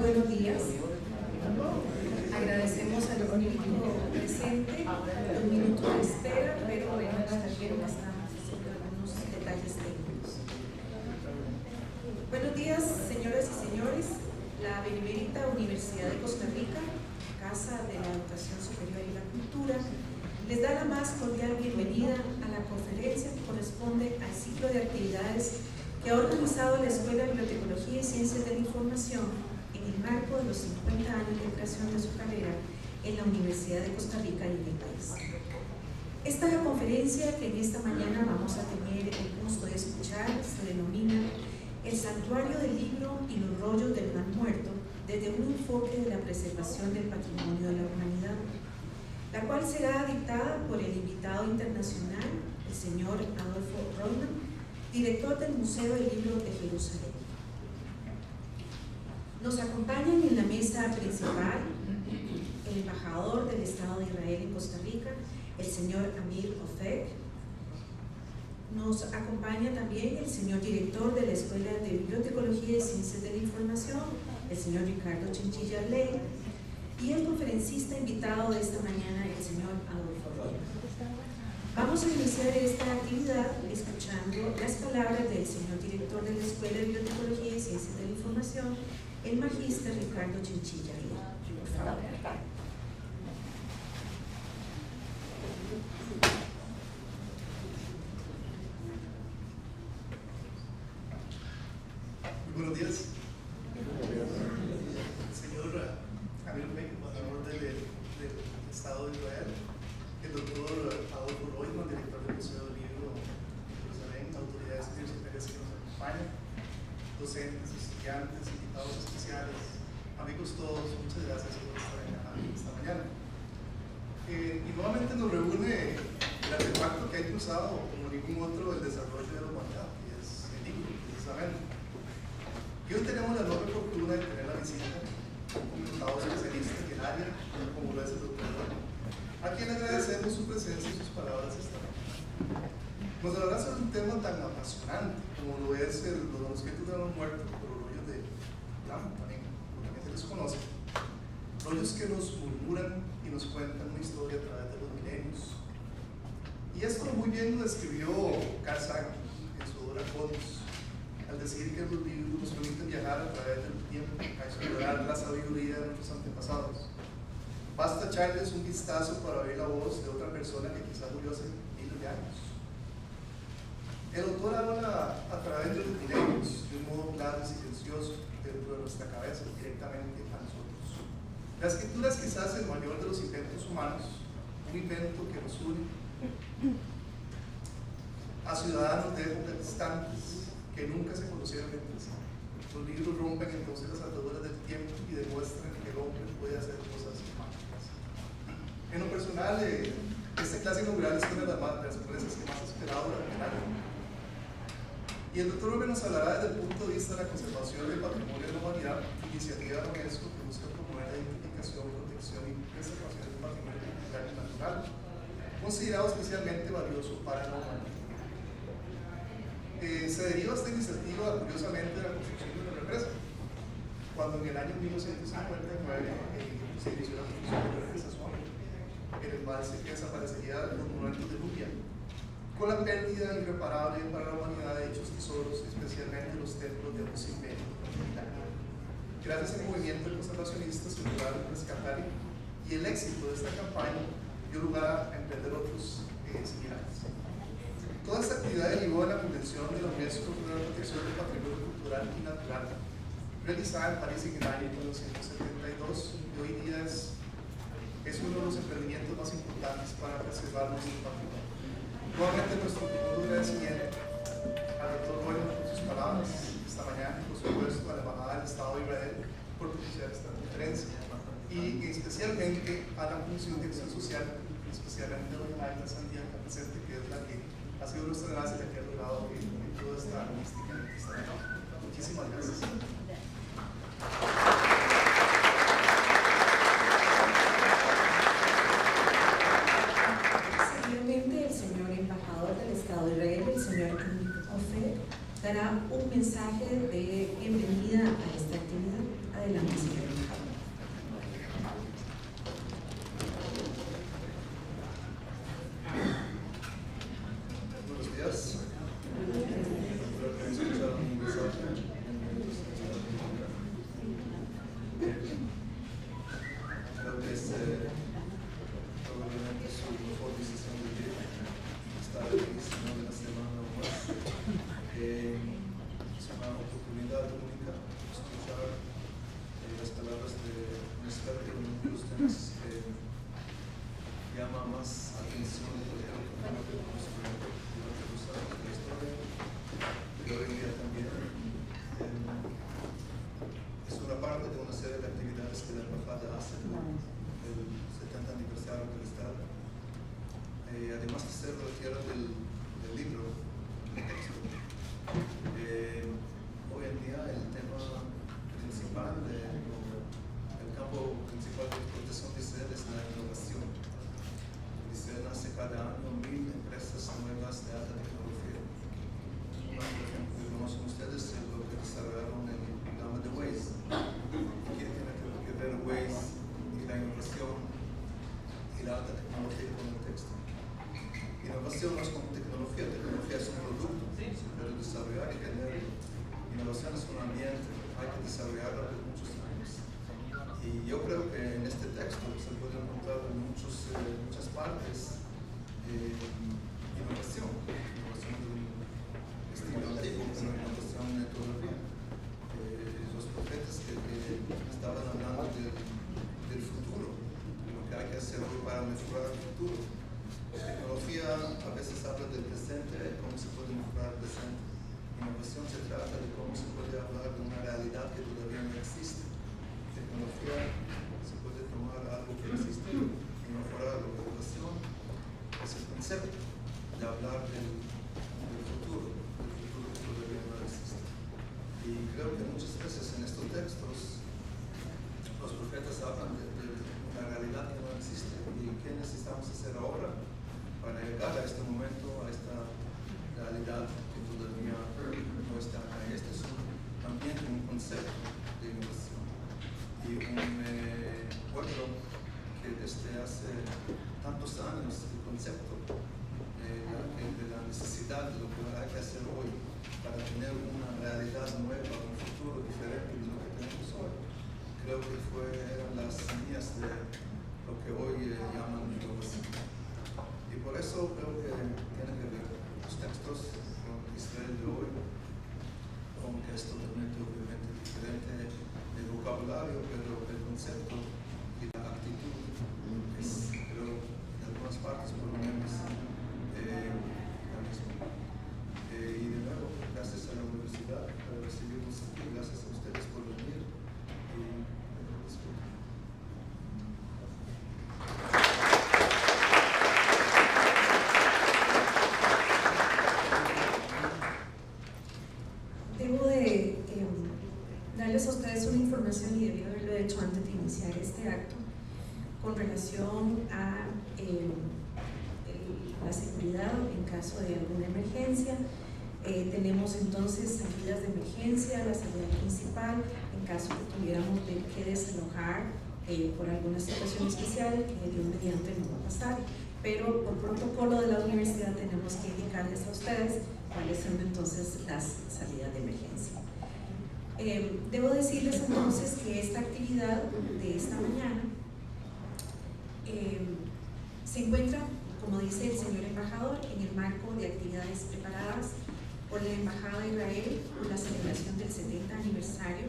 buenos días. Agradecemos al público presente, un minuto de espera, pero bueno, también estamos haciendo algunos detalles técnicos. Buenos días, señoras y señores. La Benemérita Universidad de Costa Rica, Casa de la Educación Superior y la Cultura, les da la más cordial bienvenida a la conferencia que corresponde al ciclo de actividades que ha organizado la Escuela de Bibliotecología y Ciencias de la Información en el marco de los 50 años de creación de su carrera en la Universidad de Costa Rica y en el país. Esta conferencia que en esta mañana vamos a tener el gusto de escuchar se denomina El Santuario del Libro y los Rollos del Mal Muerto desde un enfoque de la preservación del patrimonio de la humanidad, la cual será dictada por el invitado internacional, el señor Adolfo Rollman, director del Museo del Libro de Jerusalén. Nos acompañan en la mesa principal el embajador del Estado de Israel en Costa Rica, el señor Amir Ofek. Nos acompaña también el señor director de la Escuela de Bibliotecología y Ciencias de la Información, el señor Ricardo Chinchilla Ley, y el conferencista invitado de esta mañana, el señor Adolfo Rollman. Vamos a iniciar esta actividad escuchando las palabras del señor director de la Escuela de Bibliotecología y Ciencias de la Información, el magíster Ricardo Chinchilla Ley. Por favor. Muy buenos días. Señor Amir Ofek, embajador del Estado de Israel, el doctor Adolfo Rollman, director del Museo del Libro de Jerusalén, autoridades universitarias que nos acompañan, docentes, estudiantes, invitados especiales, amigos todos, muchas gracias por estar acá esta mañana. Y nuevamente nos reúne el artefacto que ha impulsado como ningún otro el desarrollo de la humanidad, que es el libro, precisamente. Y hoy tenemos la enorme fortuna de tener la visita de un invitado especialista en el área, como lo es el doctor Rollman, a quien agradecemos su presencia y sus palabras esta noche. Nos hablará sobre un tema tan apasionante como lo es los manuscritos de los muertos, por los rollos de Lam, también se les conoce, rollos que nos murmuran y nos cuentan una historia a través de los milenios. Y esto muy bien lo describió Carl Sagan en su obra Cosmos, al decir que los libros nos permiten viajar a través del tiempo, a explorar la sabiduría de nuestros antepasados. Basta echarles un vistazo para oír la voz de otra persona que quizás murió hace miles de años. El autor habla a través de los milenios, de un modo claro y silencioso, dentro de nuestra cabeza, directamente a nosotros. La escritura es quizás el mayor de los inventos humanos, un invento que nos une a ciudadanos de épocas distantes que nunca se conocieron entre sí. Los libros rompen entonces las ataduras del tiempo y demuestran que el hombre puede hacer cosas mágicas. En lo personal, esta clase inaugural es una de las conferencias que más he esperado durante el año. Y el doctor Rollman nos hablará desde el punto de vista de la conservación del patrimonio de la humanidad, iniciativa de la UNESCO que busca promover la identificación, protección y preservación del patrimonio cultural y natural, considerado especialmente valioso para la humanidad. Se deriva esta iniciativa, curiosamente, de la construcción de una represa, cuando en el año 1959 se inició la construcción de la represa Suárez, el embalse que desaparecería de los monumentos de Nubia, con la pérdida irreparable para la humanidad de dichos tesoros, especialmente los templos de Osiris. Gracias al movimiento de conservacionistas se lograron rescatar y el éxito de esta campaña dio lugar a emprender otros similares. Toda esta actividad derivó de la Convención de la UNESCO sobre la protección del patrimonio cultural y natural, realizada en París en el año 1972, y hoy día es uno de los emprendimientos más importantes para preservar nuestro patrimonio. Nuevamente nuestro profundo agradecimiento al doctor Rollman por sus palabras esta mañana y por supuesto a la Embajada del Estado de Israel por propiciar esta conferencia y especialmente a la Función de Acción Social, especialmente a doña Aida Sandía presente, que es la que ha sido nuestra gracia y que ha logrado que toda esta mística esta noche. Muchísimas gracias. Seguidamente, el señor embajador del Estado de Israel, el señor Amir Ofek, dará un mensaje de bienvenida a esta actividad. Adelante, señor. texto se puede encontrar en muchas partes innovación de un estilo antiguo, pero innovación todavía. Los profetas que estaban hablando del futuro, de lo que hay que hacer hoy para mejorar el futuro. La tecnología a veces habla del presente y cómo se puede mejorar el presente. Innovación se trata de cómo se puede hablar de una realidad que todavía no existe. Tecnología se puede tomar algo que existe y mejorarlo. Innovación es el concepto de hablar del futuro que todavía no existe. Y creo que muchas veces en estos textos los profetas hablan de una realidad que no existe y qué necesitamos hacer ahora para llegar a este momento, a esta realidad que todavía no está acá. Este es también un concepto de innovación y un pueblo que desde hace tantos años el concepto de la necesidad de lo que hay que hacer hoy para tener una realidad nueva, un futuro diferente de lo que tenemos hoy. Creo que eran las semillas de lo que hoy llaman innovación. Y por eso creo que tienen que ver los textos con Israel de hoy, aunque es totalmente obviamente diferente el vocabulario, pero el concepto y la actitud es, creo, en algunas partes por lo menos la misma. Y de nuevo, gracias a la universidad por recibirnos aquí, gracias a ustedes por venir. Debo de darles a ustedes una información, y debí haberlo hecho antes de iniciar este acto, con relación a la seguridad en caso de alguna emergencia. Tenemos entonces salidas de emergencia, la salida principal, en caso que tuviéramos que desalojar por alguna situación especial, que Dios mediante no va a pasar, pero por protocolo de la universidad tenemos que indicarles a ustedes cuáles son entonces las salidas de emergencia. Debo decirles entonces que esta actividad de esta mañana se encuentra, como dice el señor embajador, en el marco de actividades preparadas por la Embajada de Israel por la celebración del 70 aniversario.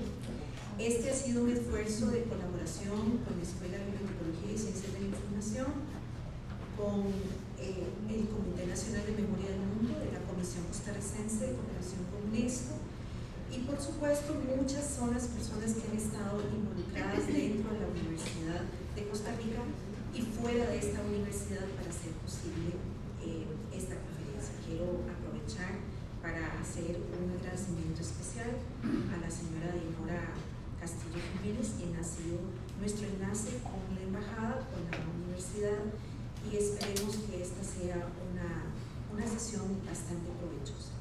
Este ha sido un esfuerzo de colaboración con la Escuela de Bibliotecología y Ciencias de la Información, con el Comité Nacional de Memoria del Mundo, de la Comisión Costarricense de Cooperación con UNESCO, y por supuesto muchas son las personas que han estado involucradas dentro de la Universidad de Costa Rica y fuera de esta universidad para hacer posible esta conferencia. Quiero aprovechar para hacer un agradecimiento especial a la señora Dinora Castillo Jiménez, quien ha sido nuestro enlace con la embajada, con la universidad, y esperemos que esta sea una sesión bastante provechosa.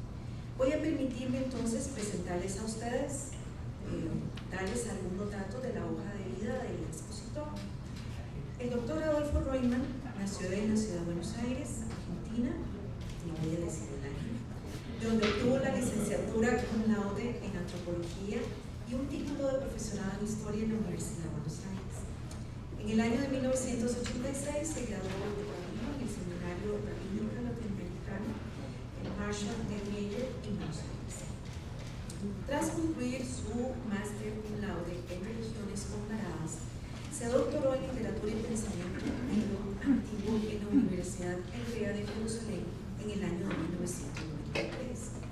Voy a permitirme entonces presentarles a ustedes, darles algunos datos de la hoja de vida del expositor. El doctor Adolfo Royman nació en la ciudad de Buenos Aires, Argentina, no voy a decir el año, donde obtuvo la licenciatura cum laude en antropología y un título de profesorado en historia en la Universidad de Buenos Aires. En el año de 1986 se graduó de rabino en el Seminario Rabínico Latinoamericano, el Marshall de Meyer en Buenos Aires. Tras concluir su máster cum laude en religiones comparadas, se doctoró en literatura y pensamiento judío antiguo en la Universidad Hebrea de Jerusalén en el año de 1993.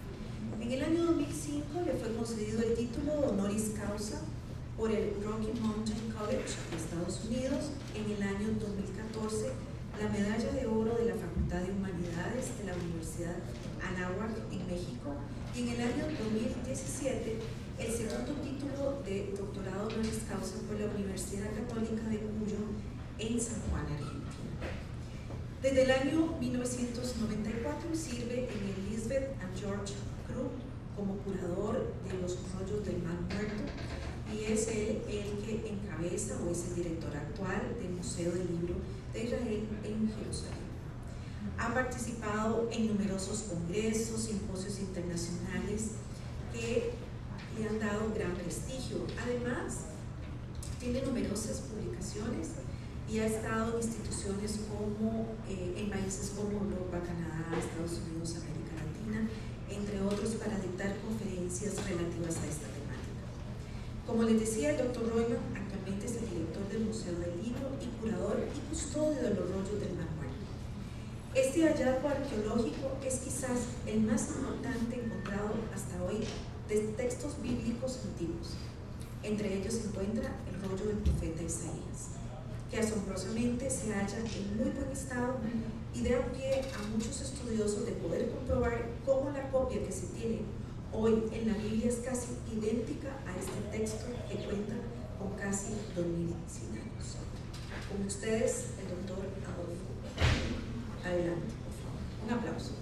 En el año 2005 le fue concedido el título de honoris causa por el Rocky Mountain College de Estados Unidos. En el año 2014, la medalla de oro de la Facultad de Humanidades de la Universidad Anáhuac en México, y en el año 2017 el segundo título de doctorado honoris causa por la Universidad Católica de Cuyo en San Juan, Argentina. Desde el año 1994 sirve en el Lisbeth and George Group como curador de los rollos del Mar Muerto, y es él el que encabeza o es el director actual del Museo del Libro de Israel en Jerusalén. Ha participado en numerosos congresos, simposios internacionales que le han dado gran prestigio. Además, tiene numerosas publicaciones y ha estado en instituciones como, en países como Europa, Canadá, Estados Unidos, América Latina, entre otros, para dictar conferencias relativas a esta temática. Como les decía, el Dr. Royman actualmente es el director del Museo del Libro y curador y custodio de los rollos del Mar Muerto. Este hallazgo arqueológico es quizás el más importante encontrado hasta hoy de textos bíblicos antiguos. Entre ellos se encuentra el rollo del profeta Isaías, que asombrosamente se halla en muy buen estado y da pie a muchos estudiosos de poder comprobar cómo la copia que se tiene hoy en la Biblia es casi idéntica a este texto que cuenta con casi 2100 años. Con ustedes, el doctor Adolfo. Adelante, por favor. Un aplauso.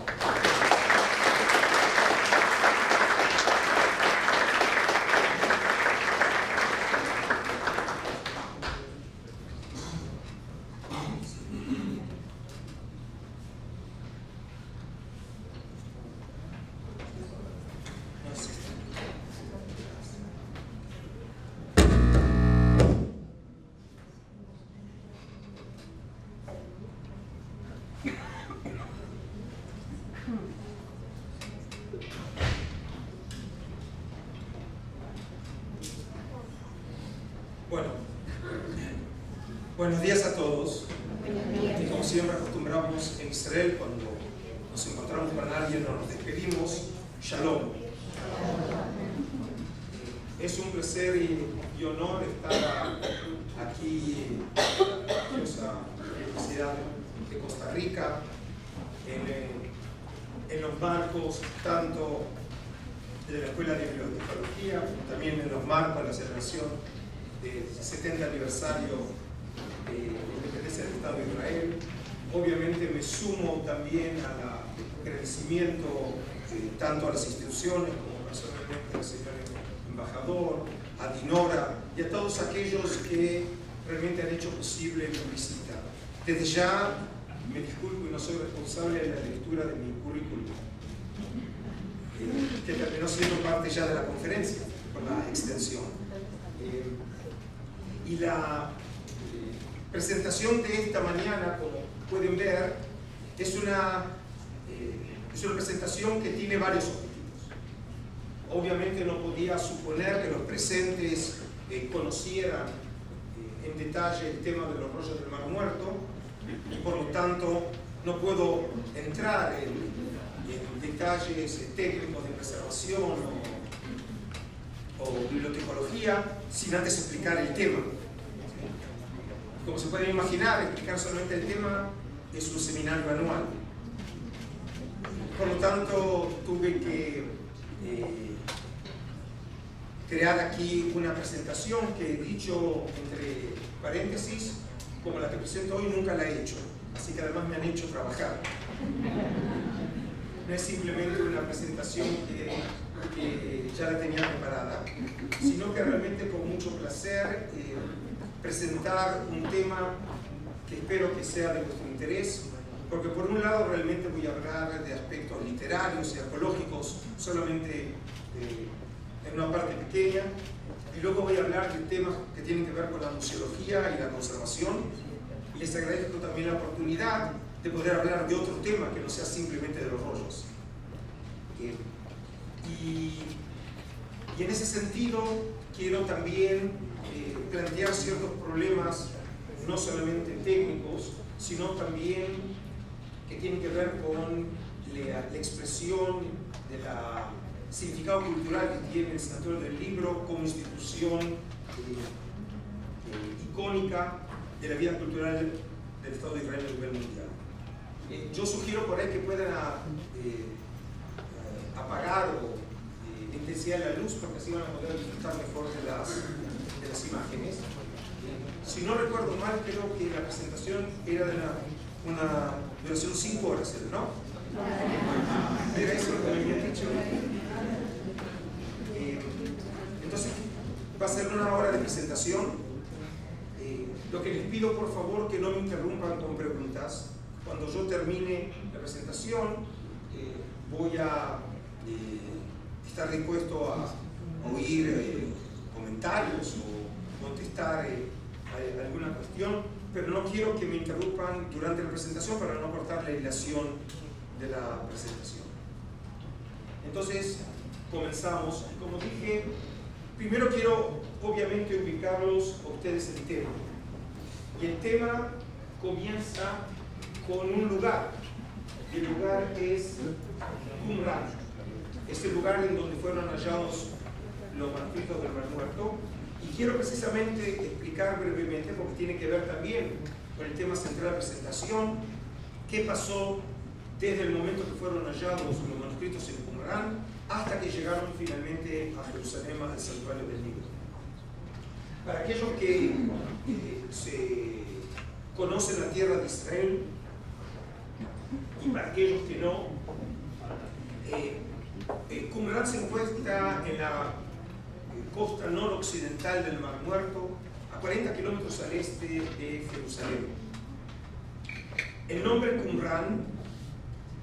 Bueno, buenos días a todos. Y como siempre acostumbramos en Israel, cuando nos encontramos con alguien o nos despedimos, Shalom. Es un placer y honor estar aquí en la grandiosa Universidad de Costa Rica, en los marcos tanto de la Escuela de Bibliotecología, como también en los marcos de la celebración del 70 aniversario de la independencia del Estado de Israel. Obviamente me sumo también al agradecimiento tanto a las instituciones como personalmente al señor embajador, a Dinora y a todos aquellos que realmente han hecho posible mi visita. Desde ya me disculpo y no soy responsable de la lectura de mi currículum, que terminó siendo parte ya de la conferencia por la extensión. Y la presentación de esta mañana, como pueden ver, es una presentación que tiene varios objetivos. Obviamente no podía suponer que los presentes conocieran en detalle el tema de los rollos del Mar Muerto, y por lo tanto no puedo entrar en detalles técnicos de preservación o bibliotecología sin antes explicar el tema. Como se pueden imaginar, explicar solamente el tema es un seminario anual. Por lo tanto, tuve que crear aquí una presentación que, dicho entre paréntesis, como la que presento hoy, nunca la he hecho. Así que además me han hecho trabajar. No es simplemente una presentación que ya la tenía preparada, sino que realmente con mucho placer presentar un tema que espero que sea de vuestro interés, porque por un lado realmente voy a hablar de aspectos literarios y arqueológicos solamente en una parte pequeña, y luego voy a hablar de temas que tienen que ver con la museología y la conservación, y les agradezco también la oportunidad de poder hablar de otro tema que no sea simplemente de los rollos. Y en ese sentido quiero también plantear ciertos problemas no solamente técnicos, sino también que tienen que ver con la expresión del significado cultural que tiene el Santuario del Libro como institución icónica de la vida cultural del Estado de Israel a nivel mundial. Yo sugiero por ahí que puedan apagar o intensidad la luz, porque así van a poder disfrutar mejor de las imágenes. Si no recuerdo mal, creo que la presentación era de una duración 5 horas, ¿no? Era eso lo que me habían dicho. Entonces, va a ser 1 hora de presentación. Lo que les pido, por favor, que no me interrumpan con preguntas. Cuando yo termine la presentación, voy a estar dispuesto a oír comentarios o contestar alguna cuestión, pero no quiero que me interrumpan durante la presentación para no cortar la hilación de la presentación. Entonces, comenzamos. Como dije, primero quiero obviamente ubicarlos a ustedes en el tema. Y el tema comienza con un lugar. El lugar es Qumran. Es el lugar en donde fueron hallados los manuscritos del Mar Muerto. Y quiero precisamente explicar brevemente, porque tiene que ver también con el tema central de la presentación, qué pasó desde el momento que fueron hallados los manuscritos en Qumran hasta que llegaron finalmente a Jerusalén, al santuario del libro. Para aquellos que se conocen la tierra de Israel y para aquellos que no, Qumran se encuentra en la costa noroccidental del Mar Muerto, a 40 kilómetros al este de Jerusalén. El nombre Qumran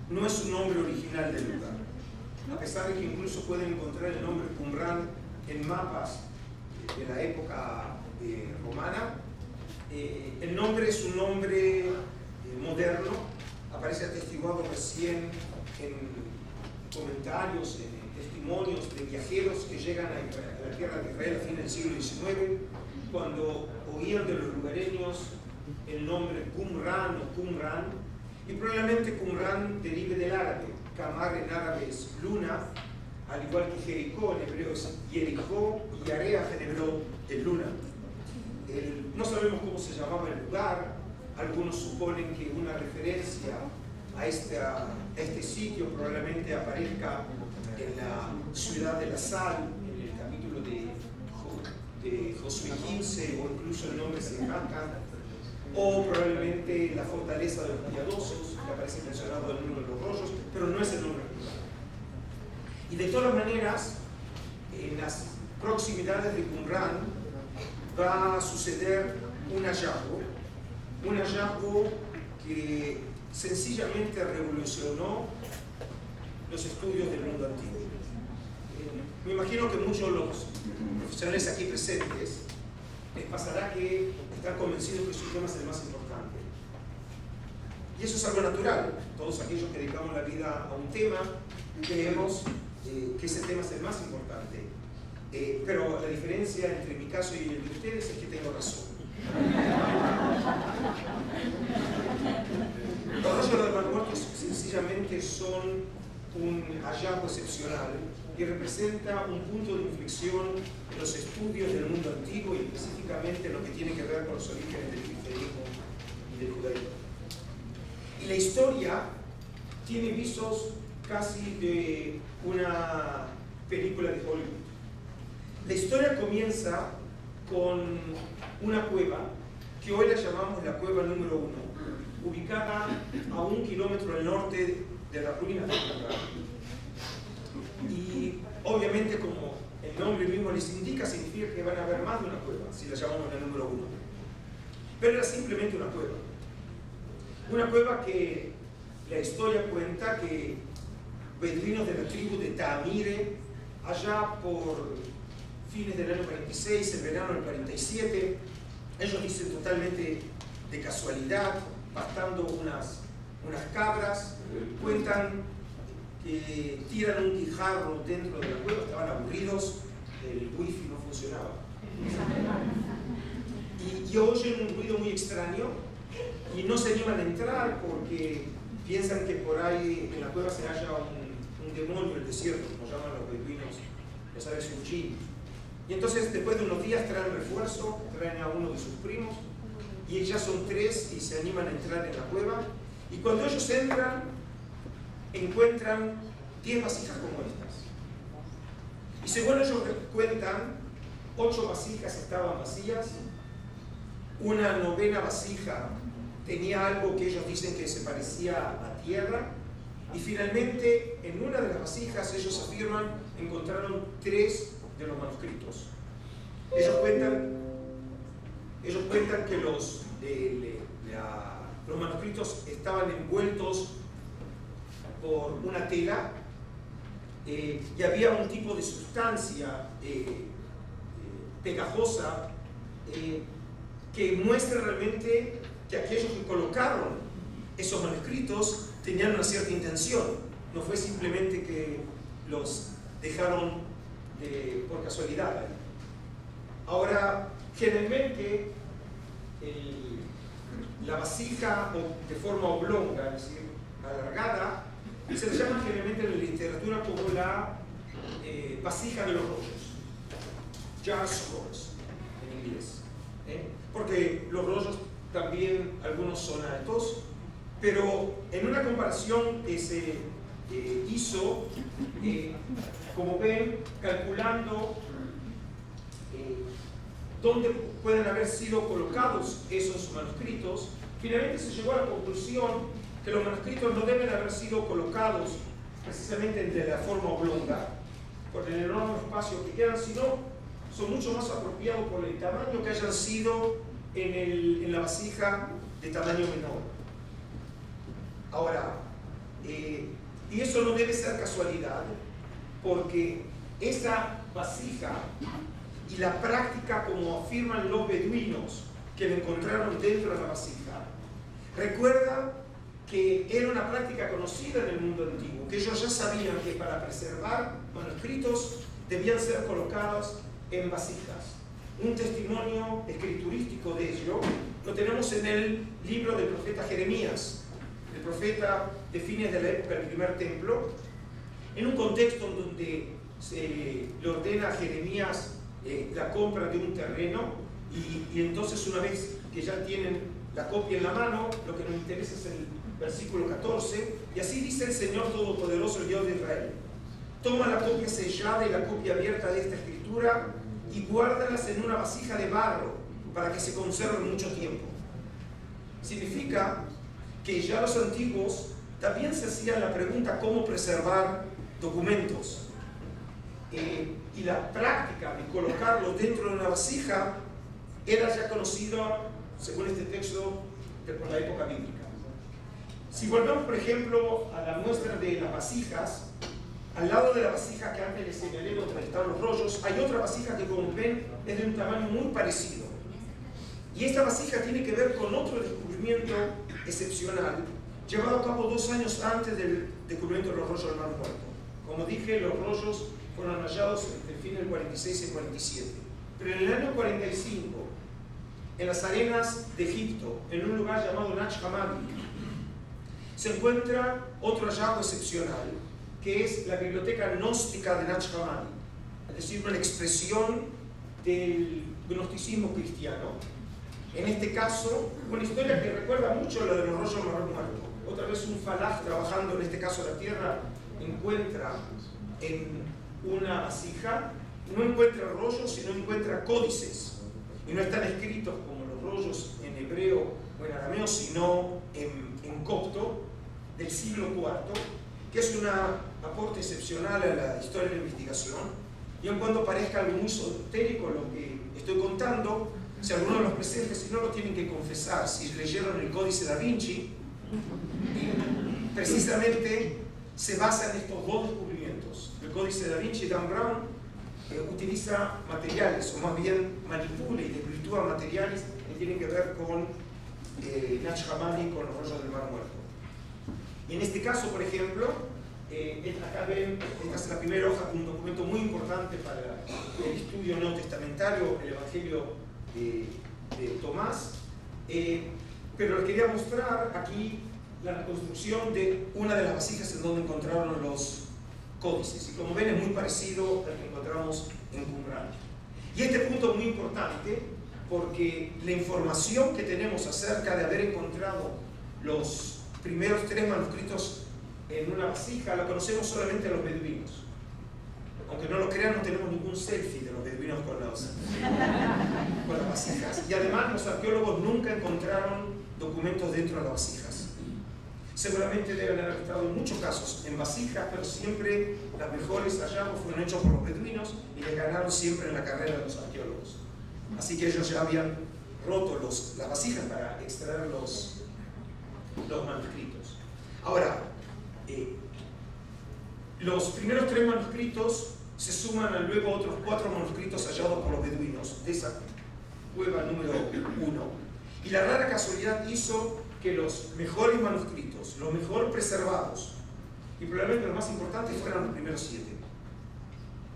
no es un nombre original del lugar, a pesar de que incluso pueden encontrar el nombre Qumran en mapas de la época romana. El nombre es un nombre moderno, aparece atestiguado recién en comentarios, en testimonios de viajeros que llegan a la tierra de Israel a fin del siglo XIX, cuando oían de los lugareños el nombre Qumran o Qumran, y probablemente Qumran derive del árabe. Qamar en árabe es luna, al igual que Jericó en hebreo es Jericó, y Areaj en hebreo es luna. No sabemos cómo se llamaba el lugar. Algunos suponen que una referencia a este sitio probablemente aparezca en la ciudad de la sal, en el capítulo de Josué 15, o incluso el nombre se Jaca, o probablemente la fortaleza de los piadosos, que aparece mencionado en uno de los rollos, pero no es el nombre del lugar. Y de todas maneras, en las proximidades de Qumran va a suceder un hallazgo que sencillamente revolucionó los estudios del mundo antiguo. Me imagino que muchos de los profesionales aquí presentes les pasará que están convencidos que su tema es el más importante. Y eso es algo natural. Todos aquellos que dedicamos la vida a un tema creemos que ese tema es el más importante. Pero la diferencia entre mi caso y el de ustedes es que tengo razón. Los rollos del Mar Muerto sencillamente son un hallazgo excepcional y representa un punto de inflexión en los estudios del mundo antiguo y específicamente en lo que tiene que ver con los orígenes del cristianismo y del judaísmo. Y la historia tiene visos casi de una película de Hollywood. La historia comienza con una cueva que hoy la llamamos la cueva número 1, ubicada a 1 kilómetro al norte de las ruinas de Qumran. Y obviamente, como el nombre mismo les indica, significa que van a haber más de una cueva, si la llamamos la número 1. Pero era simplemente una cueva. Una cueva que la historia cuenta que beduinos de la tribu de Ta'amire, allá por fines del año 46, el verano del 47, ellos dicen totalmente de casualidad, pastando unas cabras, cuentan que tiran un guijarro dentro de la cueva, estaban aburridos, el wifi no funcionaba. Y oyen un ruido muy extraño y no se animan a entrar porque piensan que por ahí en la cueva se halla un demonio, el desierto, como llaman los beduinos, los árabes Uchi. Y entonces, después de unos días, traen refuerzo, traen a uno de sus primos, y ya son 3 y se animan a entrar en la cueva. Y cuando ellos entran, encuentran 10 vasijas como estas. Y según ellos cuentan, 8 vasijas estaban vacías, una 9ª vasija tenía algo que ellos dicen que se parecía a tierra, y finalmente, en una de las vasijas, ellos afirman, encontraron 3 de los manuscritos. Ellos cuentan que los manuscritos estaban envueltos por una tela y había un tipo de sustancia pegajosa que muestra realmente que aquellos que colocaron esos manuscritos tenían una cierta intención. No fue simplemente que los dejaron por casualidad. Ahora, generalmente la vasija de forma oblonga, es decir, alargada, se le llama generalmente en la literatura como la vasija de los rollos, jar scrolls en inglés, porque los rollos también algunos son altos, pero en una comparación que se hizo, como ven, calculando dónde pueden haber sido colocados esos manuscritos, finalmente se llegó a la conclusión que los manuscritos no deben haber sido colocados precisamente de la forma oblonga, por el enorme espacio que quedan, sino son mucho más apropiados por el tamaño que hayan sido en la vasija de tamaño menor. Ahora, y eso no debe ser casualidad, porque esa vasija y la práctica, como afirman los beduinos que la encontraron dentro de la vasija, recuerda que era una práctica conocida en el mundo antiguo, que ellos ya sabían que para preservar manuscritos debían ser colocados en vasijas. Un testimonio escriturístico de ello lo tenemos en el libro del profeta Jeremías, el profeta de fines de la época del primer templo, en un contexto en donde se le ordena a Jeremías la compra de un terreno, y entonces una vez que ya tienen la copia en la mano, lo que nos interesa es el versículo 14, y así dice el Señor Todopoderoso, el Dios de Israel: toma la copia sellada y la copia abierta de esta escritura y guárdalas en una vasija de barro para que se conserven mucho tiempo. Significa que ya los antiguos también se hacían la pregunta cómo preservar documentos. Y la práctica de colocarlos dentro de una vasija era ya conocida, según este texto, por la época bíblica. Si volvemos, por ejemplo, a la muestra de las vasijas, al lado de la vasija que antes les señalé donde están los rollos, hay otra vasija que, como ven, es de un tamaño muy parecido. Y esta vasija tiene que ver con otro descubrimiento excepcional, llevado a cabo 2 años antes del descubrimiento de los rollos del Mar Muerto. Como dije, los rollos fueron hallados entre el fin del 46 y el 47. Pero en el año 45, en las arenas de Egipto, en un lugar llamado Nag Hammadi, se encuentra otro hallazgo excepcional, que es la biblioteca gnóstica de Nag Hammadi, es decir, una expresión del gnosticismo cristiano. En este caso, una historia que recuerda mucho a la de los rollos del Mar Muerto. Otra vez un falaj trabajando, en este caso la tierra, encuentra en una vasija, no encuentra rollos, sino encuentra códices. Y no están escritos como los rollos en hebreo o en arameo, sino en copto del siglo IV, que es un aporte excepcional a la historia de la investigación. Y en cuanto parezca algo muy esotérico lo que estoy contando, si alguno de los presentes, si no, lo tienen que confesar, si leyeron el Códice Da Vinci, precisamente se basa en estos 2 descubrimientos. El Códice Da Vinci, Dan Brown, utiliza materiales, o más bien manipula y desvirtúa materiales que tienen que ver con Nag Hammadi, con los rollos del Mar Muerto. Y en este caso, por ejemplo, acá ven, esta es la primera hoja con un documento muy importante para el estudio neotestamentario, el Evangelio de Tomás, pero les quería mostrar aquí la reconstrucción de una de las vasijas en donde encontraron los códices, y como ven es muy parecido al que encontramos en Qumran. Y este punto es muy importante porque la información que tenemos acerca de haber encontrado los primeros 3 manuscritos en una vasija la conocemos solamente a los beduinos. Aunque no lo crean, no tenemos ningún selfie de los beduinos con las vasijas. Y además los arqueólogos nunca encontraron documentos dentro de las vasijas. Seguramente deben haber estado en muchos casos en vasijas, pero siempre los mejores hallazgos fueron hechos por los beduinos y les ganaron siempre en la carrera de los arqueólogos. Así que ellos ya habían roto las vasijas para extraer los manuscritos. Ahora, los primeros 3 manuscritos se suman a luego otros 4 manuscritos hallados por los beduinos de esa cueva número 1, y la rara casualidad hizo que los mejores manuscritos, los mejor preservados, y probablemente los más importantes fueran los primeros 7.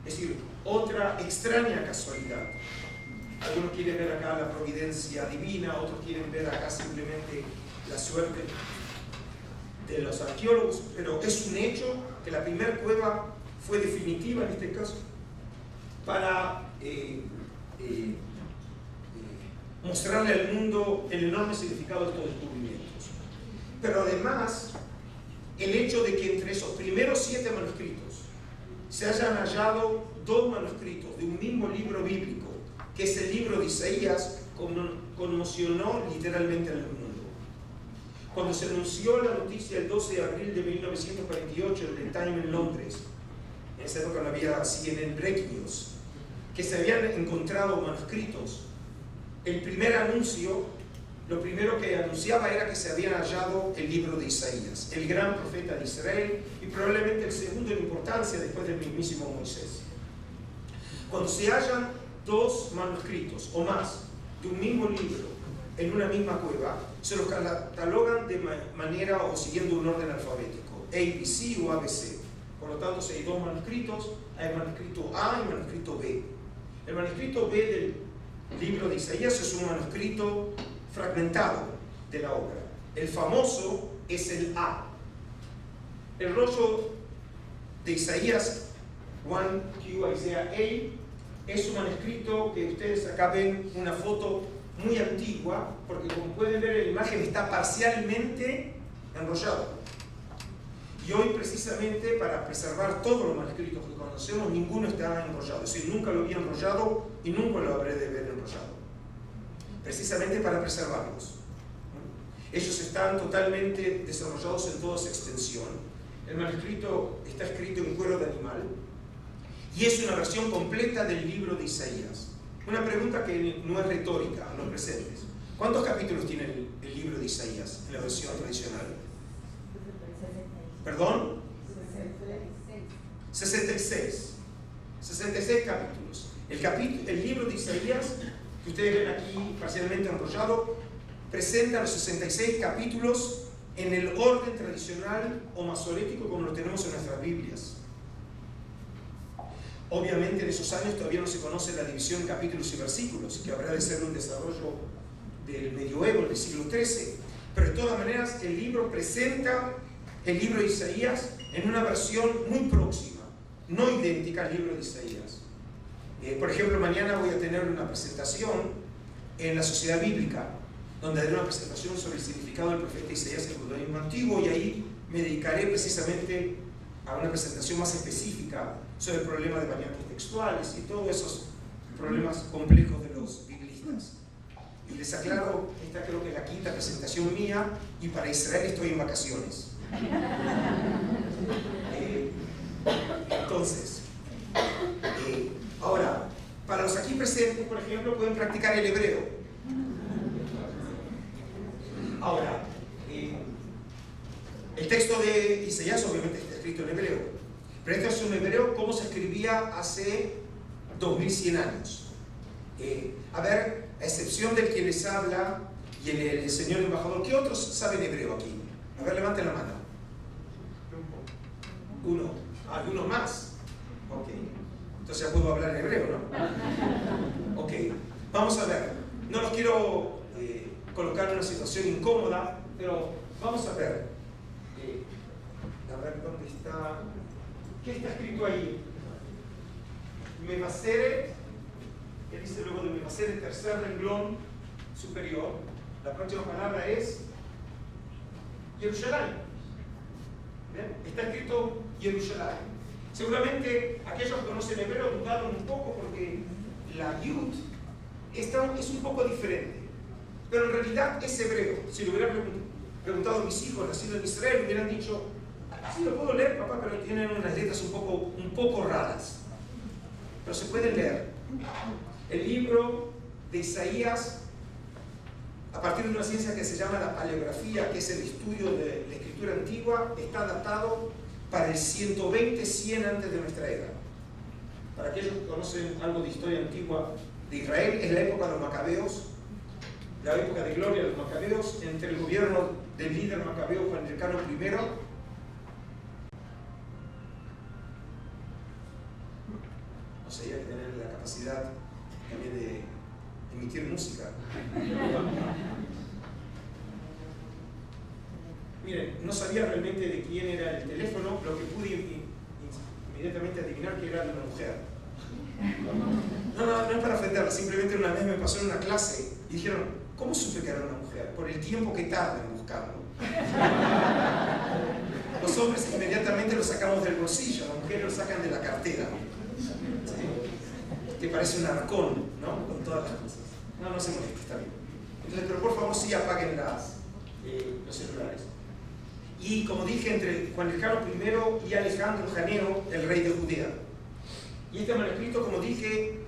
Es decir, otra extraña casualidad. Algunos quieren ver acá la providencia divina, otros quieren ver acá simplemente la suerte de los arqueólogos, pero es un hecho que la primera cueva fue definitiva en este caso para mostrarle al mundo el enorme significado de estos descubrimientos. Pero además, el hecho de que entre esos primeros 7 manuscritos se hayan hallado 2 manuscritos de un mismo libro bíblico, que es el libro de Isaías, conmocionó literalmente al mundo. Cuando se anunció la noticia el 12 de abril de 1948 en el Time en Londres, en esa época no había CNN Breaking News, que se habían encontrado manuscritos, el primer anuncio, lo primero que anunciaba era que se habían hallado el libro de Isaías, el gran profeta de Israel, y probablemente el segundo en importancia después del mismísimo Moisés. Cuando se hallan 2 manuscritos o más de un mismo libro en una misma cueva, se los catalogan de manera o siguiendo un orden alfabético, A, B, C o ABC. Por lo tanto, si hay 2 manuscritos, hay manuscrito A y manuscrito B. El manuscrito B del libro de Isaías es un manuscrito fragmentado de la obra. El famoso es el A. El rollo de Isaías 1Q Isaiah A es un manuscrito que ustedes acá ven una foto muy antigua, porque como pueden ver en la imagen está parcialmente enrollado. Y hoy precisamente para preservar todos los manuscritos que conocemos, ninguno está enrollado. Es decir, nunca lo había enrollado y nunca lo habré de ver enrollado. Precisamente para preservarlos. Ellos están totalmente desarrollados en toda su extensión. El manuscrito está escrito en cuero de animal y es una versión completa del libro de Isaías. Una pregunta que no es retórica a los presentes. ¿Cuántos capítulos tiene el libro de Isaías en la versión tradicional? ¿Perdón? 66. 66 capítulos. El libro de Isaías, que ustedes ven aquí parcialmente enrollado, presenta los 66 capítulos en el orden tradicional o masorético como lo tenemos en nuestras Biblias. Obviamente en esos años todavía no se conoce la división en capítulos y versículos, que habrá de ser un desarrollo del medioevo, del siglo XIII, pero de todas maneras el libro presenta el libro de Isaías en una versión muy próxima, no idéntica al libro de Isaías. Por ejemplo, mañana voy a tener una presentación en la Sociedad Bíblica, donde haré una presentación sobre el significado del profeta Isaías en el judaísmo antiguo, y ahí me dedicaré precisamente a una presentación más específica sobre el problema de variantes textuales y todos esos problemas complejos de los biblistas. Y les aclaro, esta creo que es la 5ª presentación mía, y para Israel estoy en vacaciones. Entonces, ahora, para los aquí presentes, por ejemplo, pueden practicar el hebreo. Ahora, el texto de Isaías obviamente está escrito en hebreo, pero este es un hebreo como se escribía hace 2100 años. A ver, a excepción del que les habla y el señor embajador, ¿qué otros saben hebreo aquí? A ver, levanten la mano. Uno. ¿Algunos más? Ok. Entonces ya puedo hablar en hebreo, ¿no? Ok. Vamos a ver. No los quiero colocar en una situación incómoda, pero vamos a ver. A ver dónde está. ¿Qué está escrito ahí? Memacere, que dice luego de Memacere, tercer renglón superior. La próxima palabra es Jerusalén. Está escrito Jerusalén. Seguramente aquellos que conocen hebreo dudaron un poco porque la Yud es un poco diferente, pero en realidad es hebreo. Si lo hubieran preguntado a mis hijos nacidos en Israel, hubieran dicho: sí, lo puedo leer, papá, pero tienen unas letras un poco raras. Pero se pueden leer. El libro de Isaías, a partir de una ciencia que se llama la paleografía, que es el estudio de la escritura antigua, está datado para el 120-100 antes de nuestra era. Para aquellos que conocen algo de historia antigua, de Israel es la época de los macabeos, la época de gloria de los macabeos, entre el gobierno del líder macabeo Juan el Decano I. No sé, hay que tener la capacidad también de emitir música. Miren, no sabía realmente de quién era el teléfono, lo que pude inmediatamente adivinar que era de una mujer. No es para ofenderla, simplemente una vez me pasó en una clase y dijeron, ¿cómo supe que era una mujer? Por el tiempo que tarda en buscarlo. Los hombres inmediatamente lo sacamos del bolsillo, las mujeres lo sacan de la cartera. ¿Sí? Que parece un arcón, ¿no? Con todas las cosas. No se moleste, está bien. Entonces, pero por favor sí apaguen los celulares. Y como dije, entre Juan el Decano I y Alejandro Janeo, el rey de Judea. Y este manuscrito, como dije,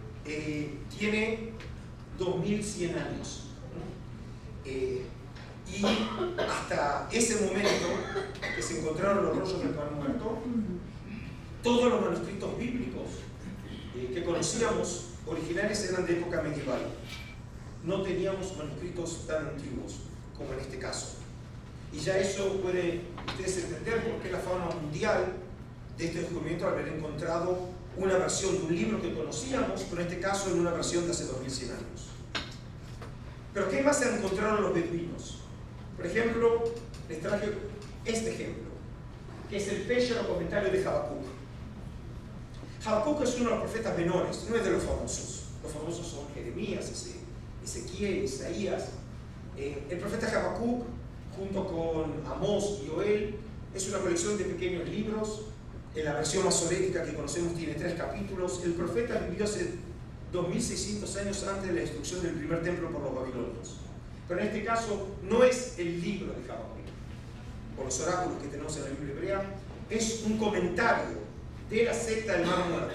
tiene 2100 años. Y hasta ese momento que se encontraron los rollos del Pan Muerto, todos los manuscritos bíblicos que conocíamos originales eran de época medieval. No teníamos manuscritos tan antiguos como en este caso. Y ya eso puede ustedes entender por qué la fama mundial de este descubrimiento al haber encontrado una versión de un libro que conocíamos, pero en este caso en una versión de hace 2100 años. Pero ¿qué más se encontraron los beduinos? Por ejemplo, les traje este ejemplo, que es el Pesher o comentario de Habacuc. Habacuc es uno de los profetas menores, no es de los famosos. Los famosos son Jeremías, Ezequiel, Isaías. El profeta Habacuc, junto con Amós y Joel, es una colección de pequeños libros. En la versión masorética que conocemos tiene 3 capítulos. El profeta vivió hace 2600 años antes de la destrucción del primer templo por los babilonios. Pero en este caso no es el libro de Habacuc, por los oráculos que tenemos en la Biblia hebrea, es un comentario de la secta del Mar Muerto,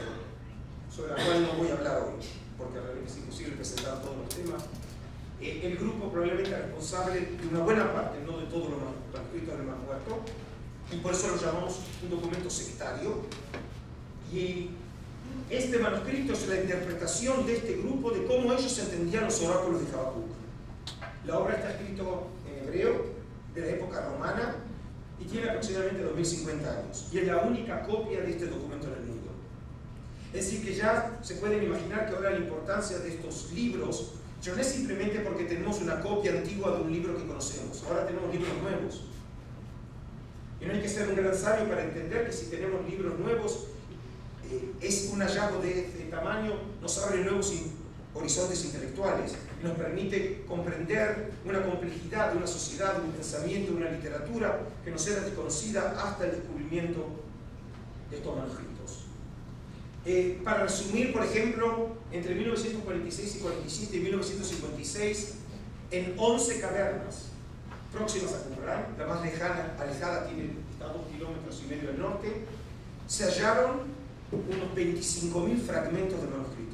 sobre la cual no voy a hablar hoy, porque realmente es imposible presentar todos los temas. El grupo probablemente responsable de una buena parte, no de todos los manuscritos del Mar Muerto, y por eso lo llamamos un documento sectario. Y este manuscrito es la interpretación de este grupo de cómo ellos entendían los oráculos de Habacuc. La obra está escrita en hebreo, de la época romana, y tiene aproximadamente 2050 años. Y es la única copia de este documento en el mundo. Es decir, que ya se pueden imaginar que ahora la importancia de estos libros ya no es simplemente porque tenemos una copia antigua de un libro que conocemos. Ahora tenemos libros nuevos. Y no hay que ser un gran sabio para entender que si tenemos libros nuevos, es un hallazgo de este tamaño, nos abre nuevos horizontes intelectuales y nos permite comprender una complejidad de una sociedad, de un pensamiento, de una literatura que nos era desconocida hasta el descubrimiento de estos manuscritos. Para resumir, por ejemplo, entre 1946 y 47 y 1956, en 11 cavernas próximas a Qumran, la más alejada está a 2,5 kilómetros del norte, se hallaron unos 25.000 fragmentos de manuscritos.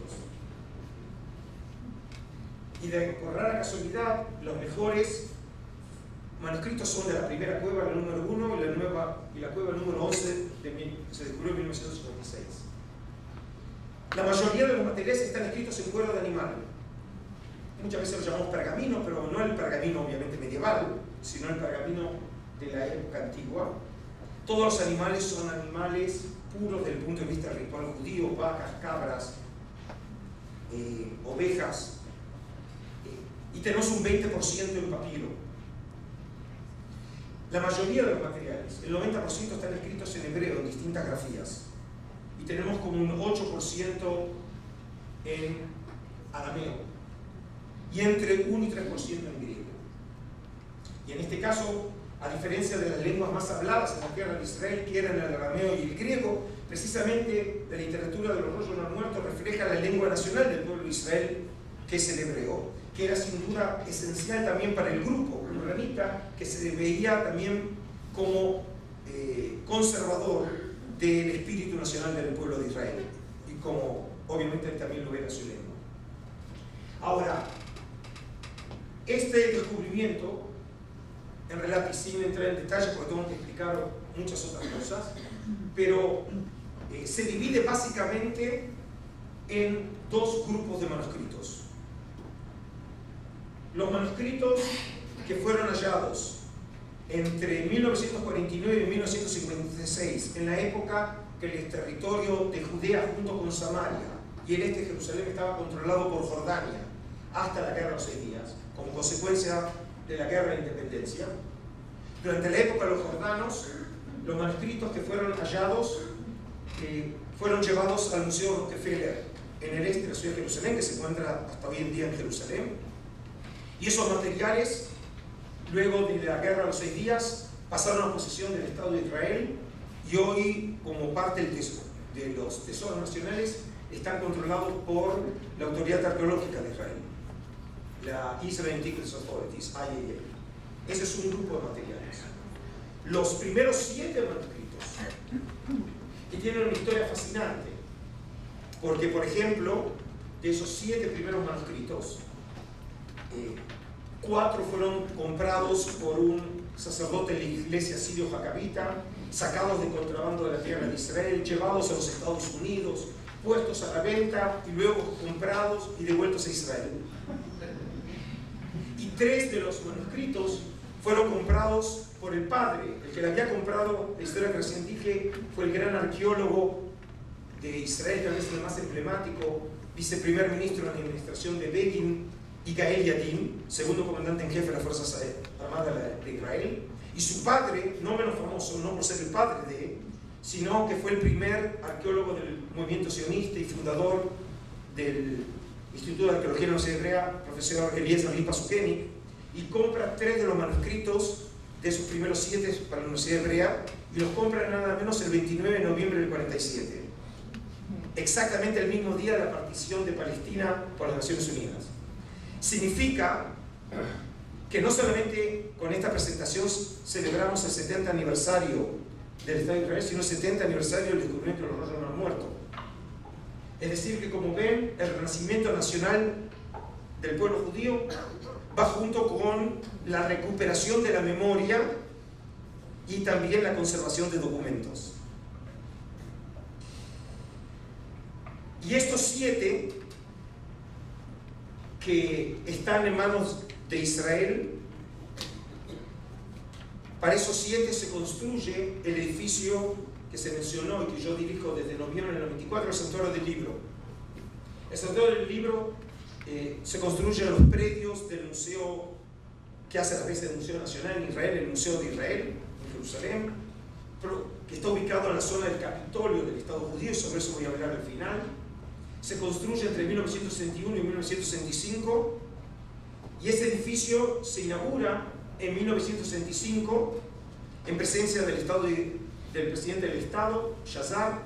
Y por rara casualidad, los mejores manuscritos son de la primera cueva, la número 1, y la cueva número 11, que se descubrió en 1956. La mayoría de los materiales están escritos en cuero de animal. Muchas veces lo llamamos pergamino, pero no el pergamino obviamente medieval, sino el pergamino de la época antigua. Todos los animales son animales puros desde el punto de vista ritual judío: vacas, cabras, ovejas, y tenemos un 20% en papiro. La mayoría de los materiales, el 90%, están escritos en hebreo, en distintas grafías, y tenemos como un 8% en arameo, y entre 1 y 3% en griego. Y en este caso, a diferencia de las lenguas más habladas en la tierra de Israel, que eran el arameo y el griego, precisamente la literatura de los rollos del Mar Muerto refleja la lengua nacional del pueblo de Israel, que es el hebreo, que era sin duda esencial también para el grupo qumranita, que se veía también como conservador del espíritu nacional del pueblo de Israel, y como obviamente también lo era su lengua. Ahora, este descubrimiento, en realidad, y sin entrar en detalles porque tengo que explicar muchas otras cosas, pero se divide básicamente en dos grupos de manuscritos. Los manuscritos que fueron hallados entre 1949 y 1956, en la época que el territorio de Judea junto con Samaria y el este de Jerusalén estaba controlado por Jordania hasta la Guerra de los 6 días, como consecuencia de la Guerra de Independencia. Durante la época de los jordanos, los manuscritos que fueron hallados fueron llevados al Museo Rockefeller en el este de la ciudad de Jerusalén, que se encuentra hasta hoy en día en Jerusalén. Y esos materiales, luego de la Guerra de los 6 días, pasaron a posesión del Estado de Israel y hoy, como parte de los tesoros nacionales, están controlados por la Autoridad Arqueológica de Israel, la Israel Antiquities Authorities, IAA. Ese es un grupo de materiales. Los primeros 7 manuscritos, que tienen una historia fascinante, porque, por ejemplo, de esos 7 primeros manuscritos, 4 fueron comprados por un sacerdote de la iglesia sirio-jacabita, sacados de contrabando de la tierra de Israel, llevados a los Estados Unidos, puestos a la venta y luego comprados y devueltos a Israel. Y 3 de los manuscritos fueron comprados por el padre. El que le había comprado, la historia que recién dije, fue el gran arqueólogo de Israel, tal vez el más emblemático, viceprimer ministro en la administración de Begin, Yigael Yadin, segundo comandante en jefe de las Fuerzas Armadas de Israel, y su padre, no menos famoso, no por ser el padre de, sino que fue el primer arqueólogo del movimiento sionista y fundador del Instituto de Arqueología de la Universidad Hebrea, profesor Eliezer Lipa-Zukenik, y compra 3 de los manuscritos de sus primeros 7 para la Universidad Hebrea, y los compra nada menos el 29 de noviembre del 47, exactamente el mismo día de la partición de Palestina por las Naciones Unidas. Significa que no solamente con esta presentación celebramos el 70 aniversario del Estado de Israel, sino el 70 aniversario del descubrimiento de los rollos del Mar Muerto. Es decir, que como ven, el renacimiento nacional del pueblo judío va junto con la recuperación de la memoria y también la conservación de documentos. Y estos 7 que están en manos de Israel, para esos 7 se construye el edificio que se mencionó y que yo dirijo desde noviembre del 94, el Santuario del Libro. El Santuario del Libro se construye en los predios del museo que hace las veces del Museo Nacional en Israel, el Museo de Israel, en Jerusalén, que está ubicado en la zona del Capitolio del Estado judío, y sobre eso voy a hablar al final. Se construye entre 1961 y 1965, y ese edificio se inaugura en 1965 en presencia del presidente del Estado, Shazar,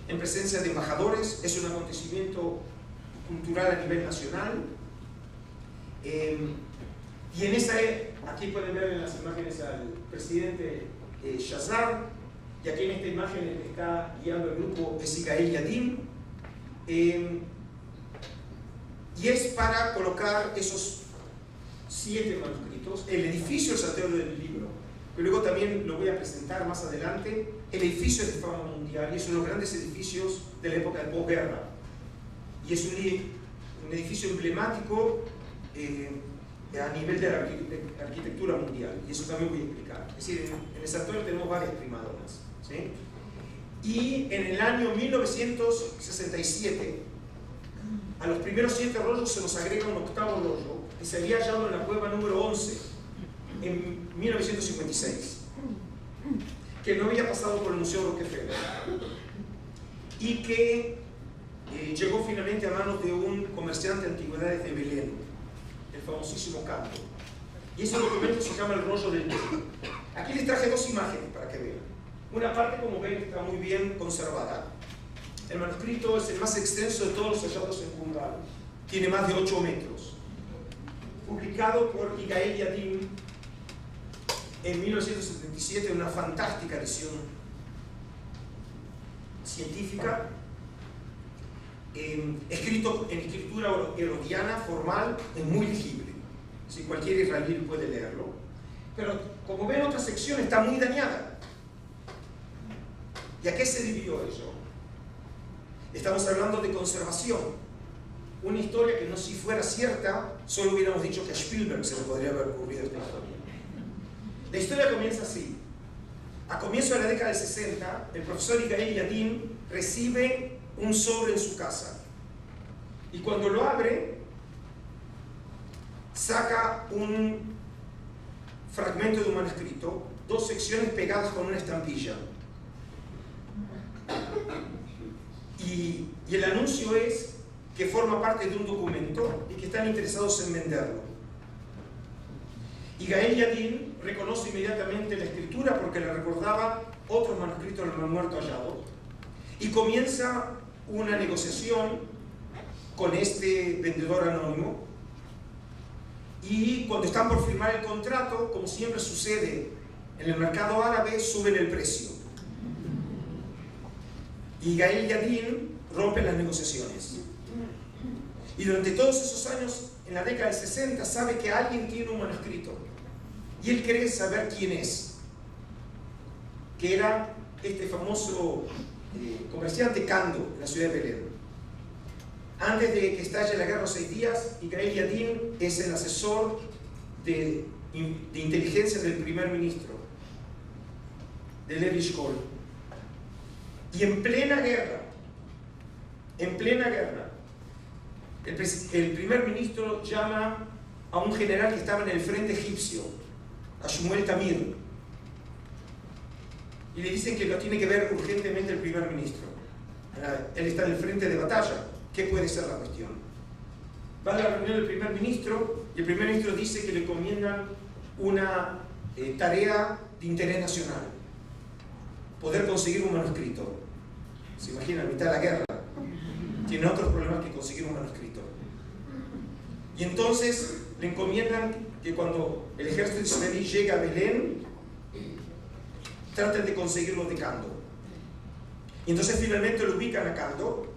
en presencia de embajadores. Es un acontecimiento cultural a nivel nacional. Y en esa, aquí pueden ver en las imágenes al presidente Shazar, y aquí en esta imagen el que está guiando el grupo es Yigael Yadin. Y es para colocar esos 7 manuscritos, el edificio del Santuario del Libro, que luego también lo voy a presentar más adelante. El edificio es de fama mundial y es uno de los grandes edificios de la época de posguerra, y es un edificio emblemático a nivel de la arquitectura mundial, y eso también voy a explicar. Es decir, en el Santuario tenemos varias primadonas, ¿sí? Y en el año 1967, a los primeros 7 rollos se nos agrega un 8º rollo que se había hallado en la cueva número 11 en 1956, que no había pasado por el Museo Rockefeller y que llegó finalmente a manos de un comerciante de antigüedades de Belén, el famosísimo Canto. Y ese documento se llama el rollo del Libro. Aquí les traje 2 imágenes para que vean. Una parte, como ven, está muy bien conservada. El manuscrito es el más extenso de todos los hallados en Qumran. Tiene más de 8 metros. Publicado por Yigael Yadin en 1977 en una fantástica edición científica, escrito en escritura herodiana, formal, es muy legible. Si cualquier israelí puede leerlo. Pero, como ven, otra sección está muy dañada. ¿Y a qué se debió eso? Estamos hablando de conservación. Una historia que no si fuera cierta, solo hubiéramos dicho que a Spielberg se le podría haber ocurrido esta historia. La historia comienza así. A comienzos de la década del 60, el profesor Igael Yadin recibe un sobre en su casa. Y cuando lo abre, saca un fragmento de un manuscrito, 2 secciones pegadas con una estampilla. Y el anuncio es que forma parte de un documento y que están interesados en venderlo. Y Gael Yadin reconoce inmediatamente la escritura porque le recordaba otros manuscritos del muerto hallado y comienza una negociación con este vendedor anónimo. Y cuando están por firmar el contrato, como siempre sucede en el mercado árabe, suben el precio. Y Gael Yadin rompe las negociaciones. Y durante todos esos años, en la década del 60, sabe que alguien tiene un manuscrito. Y él quiere saber quién es. Que era este famoso comerciante Kando, en la ciudad de Belén. Antes de que estalle la guerra de los 6 días, Igael Yadin es el asesor de inteligencia del primer ministro, de Levi Eshkol. Y en plena guerra, el primer ministro llama a un general que estaba en el frente egipcio, a Shmuel Tamir, y le dicen que lo tiene que ver urgentemente el primer ministro. Él está en el frente de batalla. ¿Qué puede ser la cuestión? Va a la reunión del primer ministro y el primer ministro dice que le encomiendan una tarea de interés nacional: poder conseguir un manuscrito. ¿Se imagina? A mitad de la guerra tiene otros problemas que conseguir un manuscrito. Y entonces le encomiendan que cuando el ejército israelí llega a Belén, traten de conseguirlo de Kando. Y entonces finalmente lo ubican a Kando,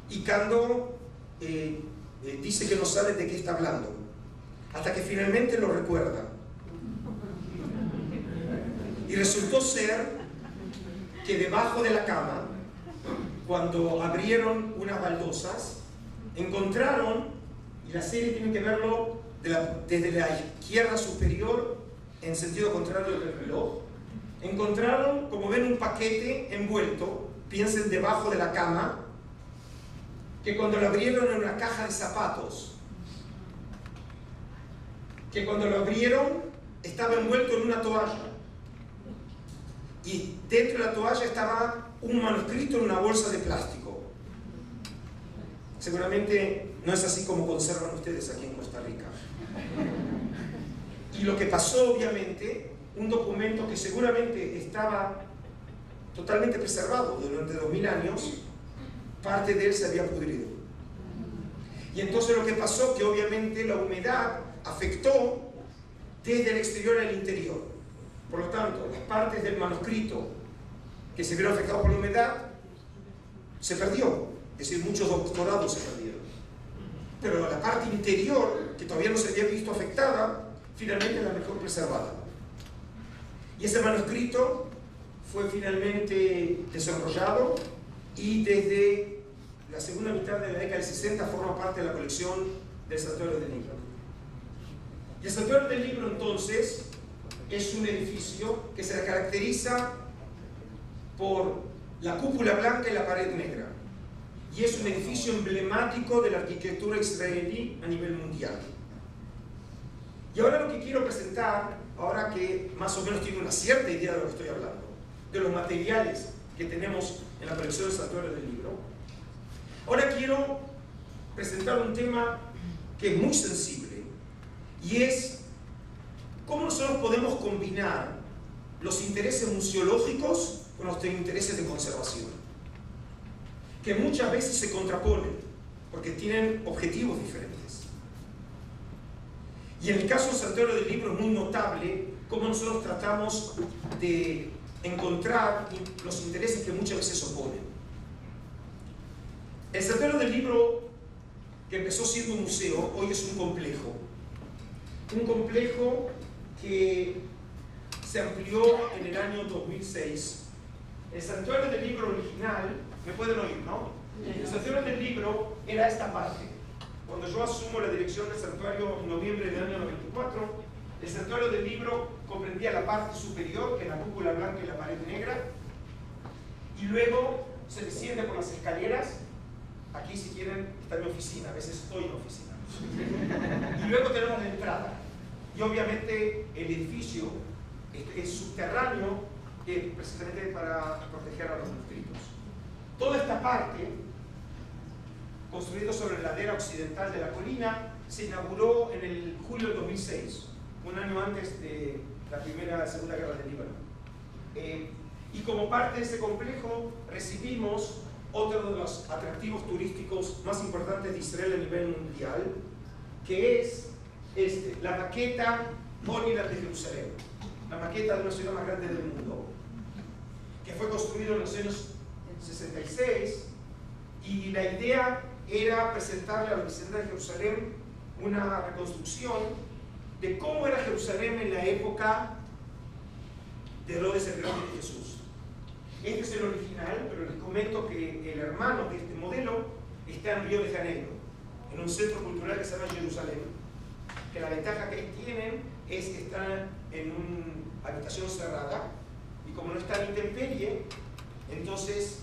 y Kando dice que no sabe de qué está hablando, hasta que finalmente lo recuerda. Y resultó ser que debajo de la cama, cuando abrieron unas baldosas, encontraron, y la serie tiene que verlo desde la izquierda superior en sentido contrario del reloj, encontraron, como ven, un paquete envuelto, piensen debajo de la cama, que cuando lo abrieron era una caja de zapatos, que cuando lo abrieron estaba envuelto en una toalla, y dentro de la toalla estaba un manuscrito en una bolsa de plástico. Seguramente no es así como conservan ustedes aquí en Costa Rica. Y lo que pasó, obviamente, un documento que seguramente estaba totalmente preservado durante 2000 años, parte de él se había pudrido. Y entonces lo que pasó, que obviamente la humedad afectó desde el exterior al interior. Por lo tanto, las partes del manuscrito que se vieron afectadas por la humedad se perdió. Es decir, muchos doctorados se perdieron. Pero la parte interior, que todavía no se había visto afectada, finalmente es la mejor preservada. Y ese manuscrito fue finalmente desarrollado y desde la segunda mitad de la década del 60 forma parte de la colección del Santuario del Libro. Y el Santuario del Libro, entonces, es un edificio que se caracteriza por la cúpula blanca y la pared negra. Y es un edificio emblemático de la arquitectura israelí a nivel mundial. Y ahora lo que quiero presentar, ahora que más o menos tiene una cierta idea de lo que estoy hablando, de los materiales que tenemos en la colección del Santuario del Libro, ahora quiero presentar un tema que es muy sensible, y es cómo nosotros podemos combinar los intereses museológicos con los intereses de conservación, que muchas veces se contraponen porque tienen objetivos diferentes. Y en el caso del Santuario del Libro es muy notable cómo nosotros tratamos de encontrar los intereses que muchas veces se oponen. El Santuario del Libro, que empezó siendo un museo, hoy es un complejo que se amplió en el año 2006. El Santuario del Libro original, ¿me pueden oír, no? El santuario del libro era esta parte. Cuando yo asumo la dirección del santuario en noviembre del año 94, el santuario del libro comprendía la parte superior, que es la cúpula blanca y la pared negra, y luego se desciende por las escaleras. Aquí, si quieren, está mi oficina, a veces estoy en la oficina. Y luego tenemos la entrada. Y obviamente el edificio es subterráneo, precisamente para proteger a los mosquitos. Toda esta parte, construida sobre la ladera occidental de la colina, se inauguró en el julio del 2006, un año antes de la Segunda Guerra del Líbano. Y como parte de ese complejo recibimos otro de los atractivos turísticos más importantes de Israel a nivel mundial, que es la maqueta Holyland de Jerusalén, la maqueta de una ciudad más grande del mundo, que fue construida en los años 66, y la idea era presentarle a la vecindad de Jerusalén una reconstrucción de cómo era Jerusalén en la época de Herodes el Grande de Jesús. Este es el original, pero les comento que el hermano de este modelo está en Río de Janeiro, en un centro cultural que se llama Jerusalén, que la ventaja que tienen es que están en una habitación cerrada, y como no está en intemperie, entonces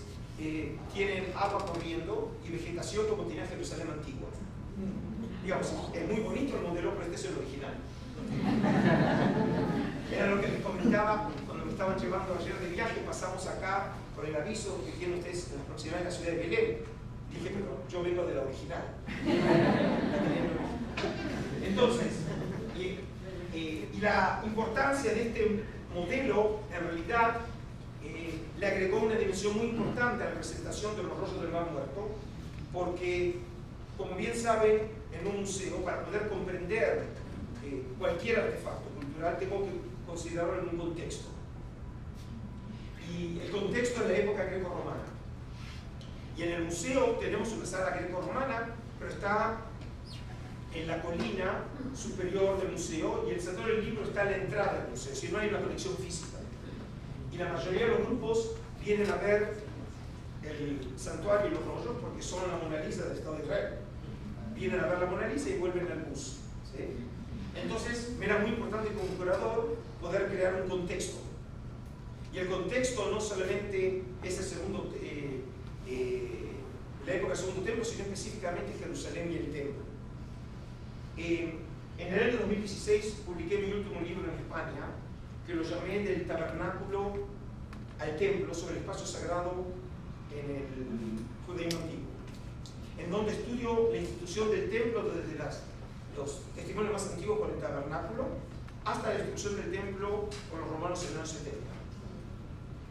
tienen agua corriendo y vegetación como tenía Jerusalén antigua. Digamos, es muy bonito el modelo, pero este es el original. Era lo que les comentaba cuando me estaban llevando ayer de viaje. Pasamos acá por el aviso que tienen ustedes en la proximidad de la ciudad de Belén. Dije, pero yo vengo de la original. Entonces, y la importancia de este modelo, en realidad, le agregó una dimensión muy importante a la presentación de los rollos del Mar Muerto, porque, como bien saben, en un museo, para poder comprender cualquier artefacto cultural, tengo que considerarlo en un contexto. Y el contexto es la época greco-romana. Y en el museo tenemos una sala greco-romana, pero está en la colina superior del museo, y el santuario del libro está a la entrada del museo, si no hay una conexión física. Y la mayoría de los grupos vienen a ver el santuario y los rollos porque son la Mona Lisa del Estado de Israel. Vienen a ver la Mona Lisa y vuelven al bus. ¿Sí? Entonces, me era muy importante como curador poder crear un contexto. Y el contexto no solamente es el segundo, la época del Segundo Templo, sino específicamente Jerusalén y el Templo. En el año 2016 publiqué mi último libro en España, que lo llamé Del Tabernáculo al Templo, sobre el espacio sagrado en el judaísmo antiguo, en donde estudio la institución del templo desde los testimonios más antiguos con el tabernáculo hasta la destrucción del templo con los romanos en el año 70.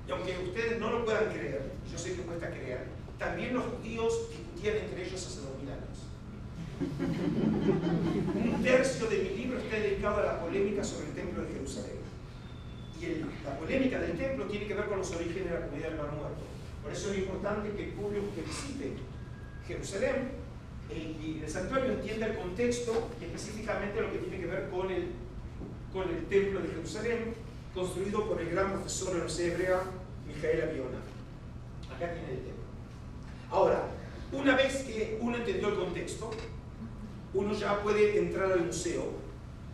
Y aunque ustedes no lo puedan creer, yo sé que cuesta creer, también los judíos discutían entre ellos hace 2000 años. Un tercio de mi libro está dedicado a la polémica sobre el templo de Jerusalén. Y la polémica del templo tiene que ver con los orígenes de la comunidad del Mar Muerto. Por eso es importante que el público que visite Jerusalén y el santuario entienda el contexto, específicamente lo que tiene que ver con el templo de Jerusalén, construido por el gran profesor de la Universidad Hebrea, Mijael Aviona. Acá tiene el templo. Ahora, una vez que uno entendió el contexto, uno ya puede entrar al museo.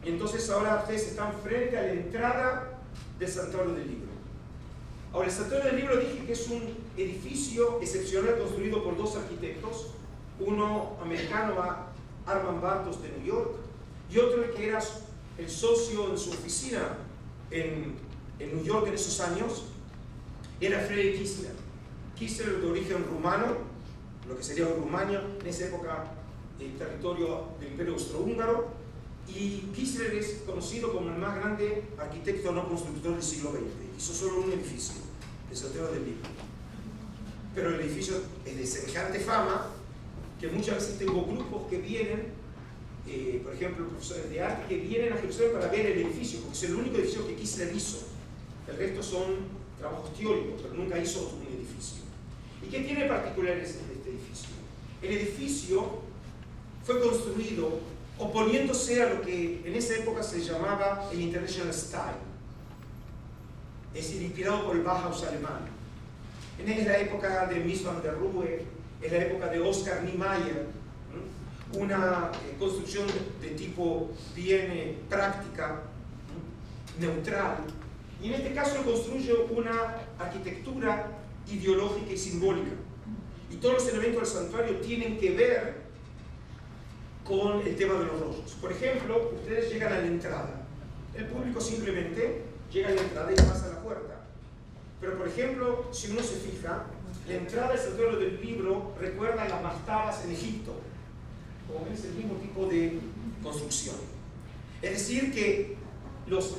Y entonces ahora ustedes están frente a la entrada del Santuario del Libro. Ahora, el Santuario del Libro dije que es un edificio excepcional construido por dos arquitectos, uno americano, Armand Bartos de New York, y otro que era el socio en su oficina en New York en esos años, era Friedrich Kiesler. Kiesler de origen rumano, lo que sería Rumania, en esa época el territorio del Imperio Austrohúngaro, y Kiesler es conocido como el más grande arquitecto no constructor del siglo XX. Hizo solo un edificio, el Santuario del Libro. Pero el edificio es de semejante fama que muchas veces tengo grupos que vienen, por ejemplo, profesores de arte, que vienen a Jerusalén para ver el edificio, porque es el único edificio que Kiesler hizo. El resto son trabajos teóricos, pero nunca hizo un edificio. ¿Y qué tiene particular este edificio? El edificio fue construido oponiéndose a lo que en esa época se llamaba el International Style, es decir, inspirado por el Bauhaus alemán. En la época de Mies van der Rohe es la época de Oscar Niemeyer, una construcción de tipo bien práctica, neutral, y en este caso construye una arquitectura ideológica y simbólica. Y todos los elementos del santuario tienen que ver con el tema de los rollos. Por ejemplo, ustedes llegan a la entrada. El público simplemente llega a la entrada y pasa a la puerta. Pero, por ejemplo, si uno se fija, la entrada del santuario del libro recuerda a las mastabas en Egipto. Como ven, es el mismo tipo de construcción. Es decir, que los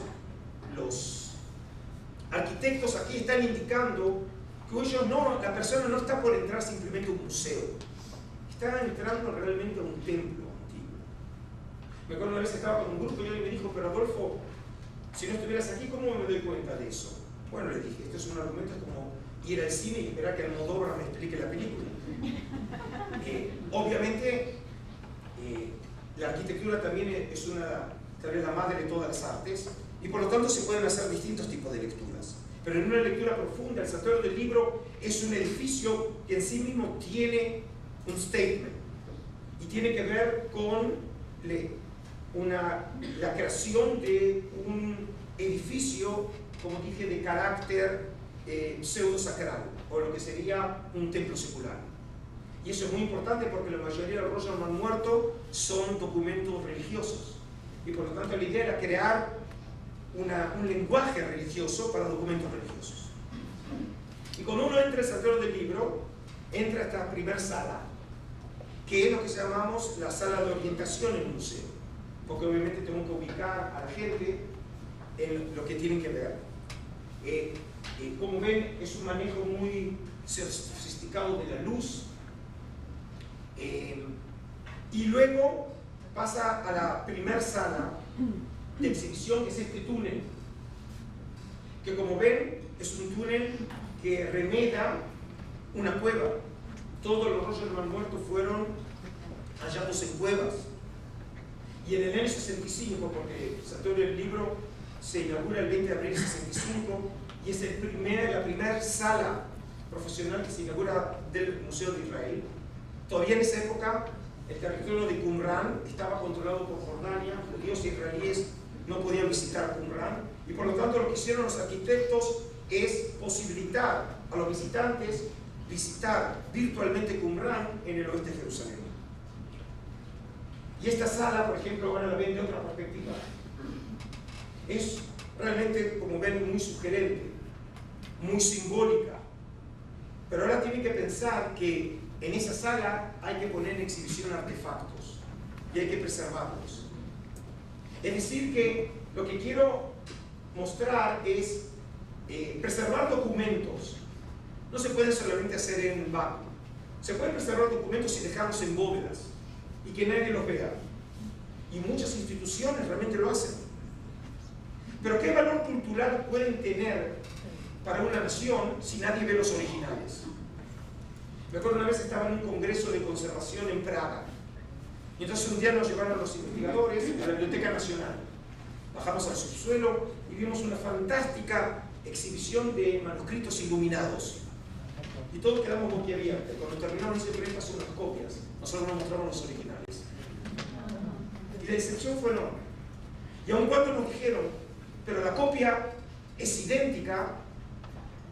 arquitectos aquí están indicando que la persona no está por entrar simplemente a un museo, está entrando realmente a un templo antiguo. Me acuerdo una vez estaba con un grupo y alguien me dijo, pero Adolfo, si no estuvieras aquí, ¿cómo me doy cuenta de eso? Bueno, le dije, esto es un argumento, es como ir al cine y esperar que Almodóvar me explique la película. Obviamente, la arquitectura también es tal vez la madre de todas las artes, y por lo tanto se pueden hacer distintos tipos de lecturas. Pero en una lectura profunda, el santuario del libro es un edificio que en sí mismo tiene un statement, y tiene que ver con la creación de un edificio, como dije, de carácter pseudo-sacral, o lo que sería un templo secular. Y eso es muy importante porque la mayoría de los rollos no han muerto son documentos religiosos. Y por lo tanto la idea era crear un lenguaje religioso para documentos religiosos. Y cuando uno entra al santuario del libro, entra a esta primera sala, que es lo que llamamos la sala de orientación en un museo. Porque obviamente tengo que ubicar a la gente en lo que tienen que ver. Como ven, es un manejo muy sofisticado de la luz. Y luego pasa a la primera sala de exhibición, que es este túnel, que como ven es un túnel que remeda una cueva. Todos los rollos del Mar Muerto fueron hallados en cuevas. Y en el año 65, porque el santuario del libro se inaugura el 20 de abril de 65, y es la primera sala profesional que se inaugura del Museo de Israel. Todavía en esa época el territorio de Qumran estaba controlado por Jordania, judíos e israelíes no podían visitar Qumran, y por lo tanto lo que hicieron los arquitectos es posibilitar a los visitantes visitar virtualmente Qumran en el oeste de Jerusalén. Y esta sala, por ejemplo, ahora la ven de otra perspectiva. Es realmente, como ven, muy sugerente, muy simbólica. Pero ahora tienen que pensar que en esa sala hay que poner en exhibición artefactos y hay que preservarlos. Es decir, que lo que quiero mostrar es preservar documentos. No se pueden solamente hacer en vacuum. Se pueden preservar documentos y dejarlos en bóvedas y que nadie los vea. Y muchas instituciones realmente lo hacen. Pero ¿qué valor cultural pueden tener para una nación si nadie ve los originales? Me acuerdo una vez estaba en un congreso de conservación en Praga. Y entonces un día nos llevaron los investigadores a la Biblioteca Nacional. Bajamos al subsuelo y vimos una fantástica exhibición de manuscritos iluminados. Y todos quedamos boquiabiertos. Cuando terminaron siempre pasó unas copias. Nosotros nos mostramos los originales. Y la decepción fue enorme. Y aun cuando nos dijeron, pero la copia es idéntica,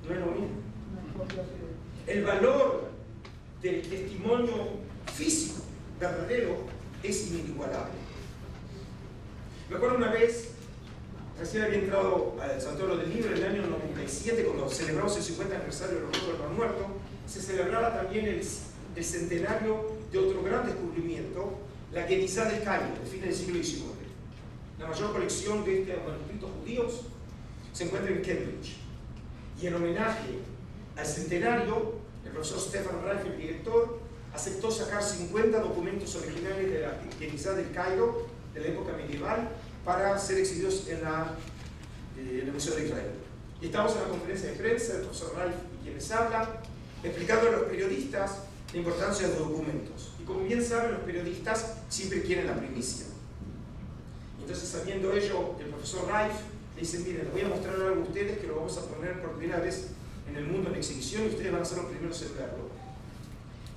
no es lo mismo. El valor del testimonio físico verdadero es inigualable. Me acuerdo una vez, recién había entrado al santuario del libro en el año 97, cuando celebramos el 50 aniversario de los Rollos del Mar Muerto, se celebraba también el centenario de otro gran descubrimiento, la Genizá del Cairo, de fines del siglo XIX. La mayor colección de estos manuscritos judíos se encuentra en Cambridge. Y en homenaje al centenario, el profesor Stefan Reif, el director, aceptó sacar 50 documentos originales de la Genizá del Cairo, de la época medieval, para ser exhibidos en el Museo de Israel. Y estamos en la conferencia de prensa del profesor Reif y quienes hablan, explicando a los periodistas la importancia de los documentos. Y como bien saben, los periodistas siempre quieren la primicia. Entonces, sabiendo ello, el profesor Reif le dice, miren, les voy a mostrar algo a ustedes que lo vamos a poner por primera vez en el mundo en exhibición y ustedes van a ser los primeros en verlo.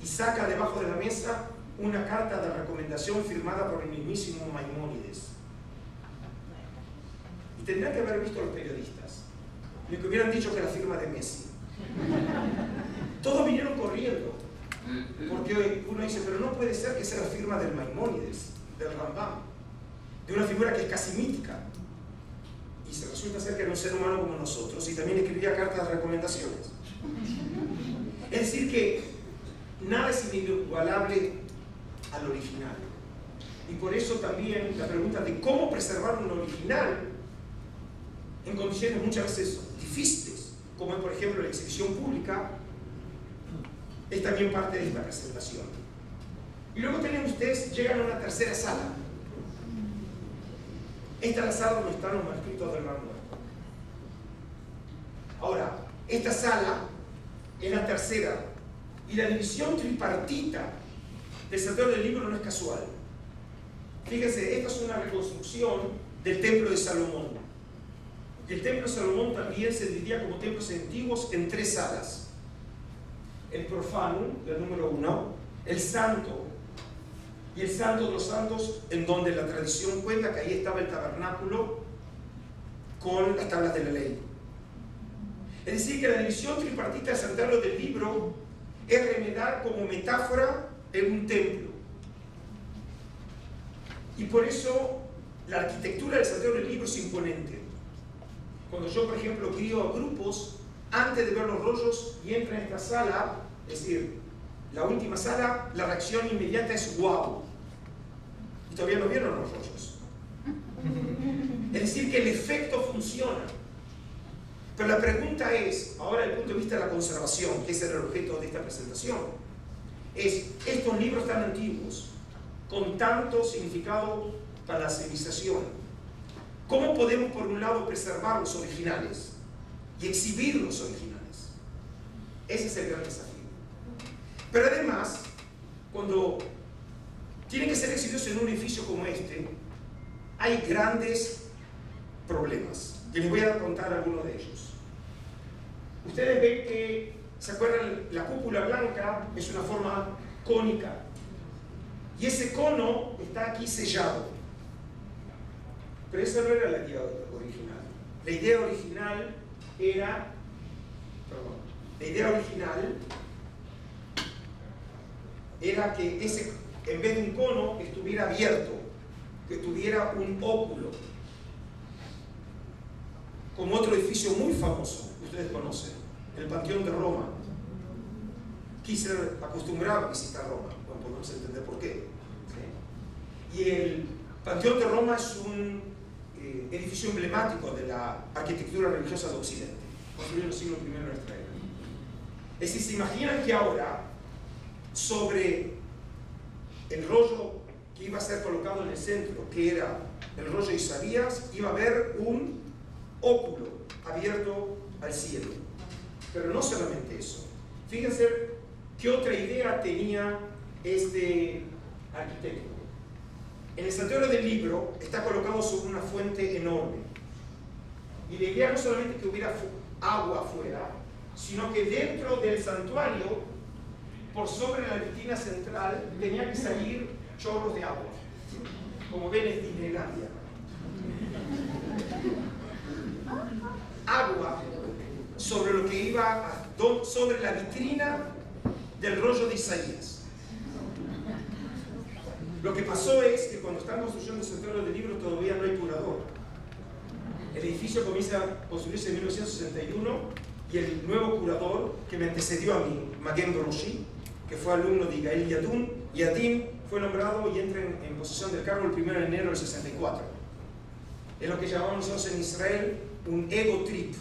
y saca debajo de la mesa una carta de recomendación firmada por el mismísimo Maimónides. Y tendrían que haber visto a los periodistas, lo que hubieran dicho que era la firma de Messi. Todos vinieron corriendo, porque uno dice, pero no puede ser que sea la firma del Maimónides, del Rambam, de una figura que es casi mítica. Y se resulta ser que era un ser humano como nosotros y también escribía cartas de recomendaciones. Es decir que nada es inigualable al original. Y por eso también la pregunta de cómo preservar un original en condiciones muchas veces difíciles, como es por ejemplo la exhibición pública, es también parte de esta presentación. Y luego ustedes llegan a una tercera sala. Esta es la sala donde están los manuscritos del Mar Muerto. Ahora, esta sala es la tercera, y la división tripartita del santuario del libro no es casual. Fíjense, esta es una reconstrucción del templo de Salomón. El templo de Salomón también se dividía como templos antiguos en 3 salas. El profanum, la número 1, el santo, y el santo de los santos, en donde la tradición cuenta que ahí estaba el tabernáculo con las tablas de la ley. Es decir, que la división tripartita del santuario del libro es remedar como metáfora en un templo. Y por eso la arquitectura del santuario del libro es imponente. Cuando yo, por ejemplo, guío a grupos, antes de ver los rollos y entra en esta sala, es decir, la última sala, la reacción inmediata es ¡wow! Y todavía no vieron los rollos. Es decir, que el efecto funciona. Pero la pregunta es, ahora desde el punto de vista de la conservación, que es el objeto de esta presentación, es, estos libros tan antiguos, con tanto significado para la civilización, ¿cómo podemos por un lado preservar los originales y exhibir los originales? Ese es el gran desafío. Pero además, cuando tienen que ser exhibidos en un edificio como este, hay grandes problemas, y les voy a contar algunos de ellos. Ustedes ven que, ¿se acuerdan? La cúpula blanca es una forma cónica, y ese cono está aquí sellado. Pero esa no era la idea original. La idea original era, que ese, en vez de un cono, estuviera abierto, que tuviera un óculo, como otro edificio muy famoso, que ustedes conocen, el Panteón de Roma. Quise acostumbraba a visitar Roma, no podemos entender por qué. ¿Sí? Y el Panteón de Roma es un edificio emblemático de la arquitectura religiosa de Occidente, construido en el siglo I de nuestra era. Es decir, se imaginan que ahora, sobre el rollo que iba a ser colocado en el centro, que era el rollo de Isaías, iba a haber un óculo abierto al cielo. Pero no solamente eso. Fíjense qué otra idea tenía este arquitecto. En el santuario del libro está colocado sobre una fuente enorme. Y la idea no solamente que hubiera agua afuera, sino que dentro del santuario, por sobre la vitrina central, tenía que salir chorros de agua. Como ven, es Disneylandia. Agua sobre lo que iba sobre la vitrina del rollo de Isaías. Lo que pasó es que cuando están construyendo el santuario del libro todavía no hay curador. El edificio comienza a construirse en 1961 y el nuevo curador que me antecedió a mí, Maguen Broshi, que fue alumno de Igael Yadin, fue nombrado y entra en posesión del cargo el 1 de enero del 64. Es lo que llamamos nosotros en Israel un ego trip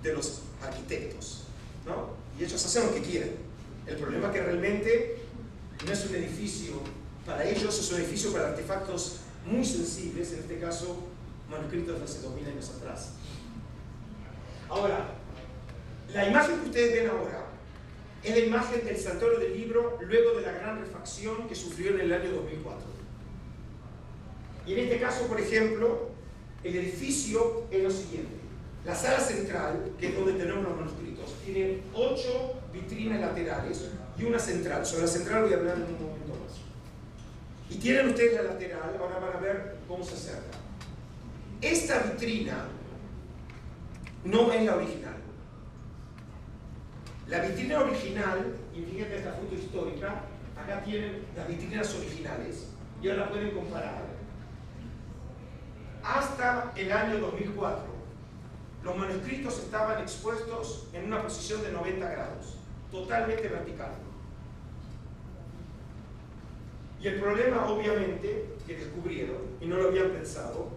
de los arquitectos, ¿no? Y ellos hacen lo que quieren. El problema es que realmente no es un edificio para ellos, es un edificio para artefactos muy sensibles, en este caso manuscritos de hace 2000 años atrás. Ahora, la imagen que ustedes ven ahora es la imagen del santuario del libro luego de la gran refacción que sufrió en el año 2004. Y en este caso, por ejemplo, el edificio es lo siguiente. La sala central, que es donde tenemos los manuscritos, tiene 8 vitrinas laterales, y una central. Sobre la central voy a hablar en un momento más. Y tienen ustedes la lateral, ahora van a ver cómo se acerca. Esta vitrina no es la original. La vitrina original, y fíjense esta foto histórica, acá tienen las vitrinas originales, y ahora pueden comparar. Hasta el año 2004, los manuscritos estaban expuestos en una posición de 90 grados, totalmente vertical. Y el problema, obviamente, que descubrieron, y no lo habían pensado,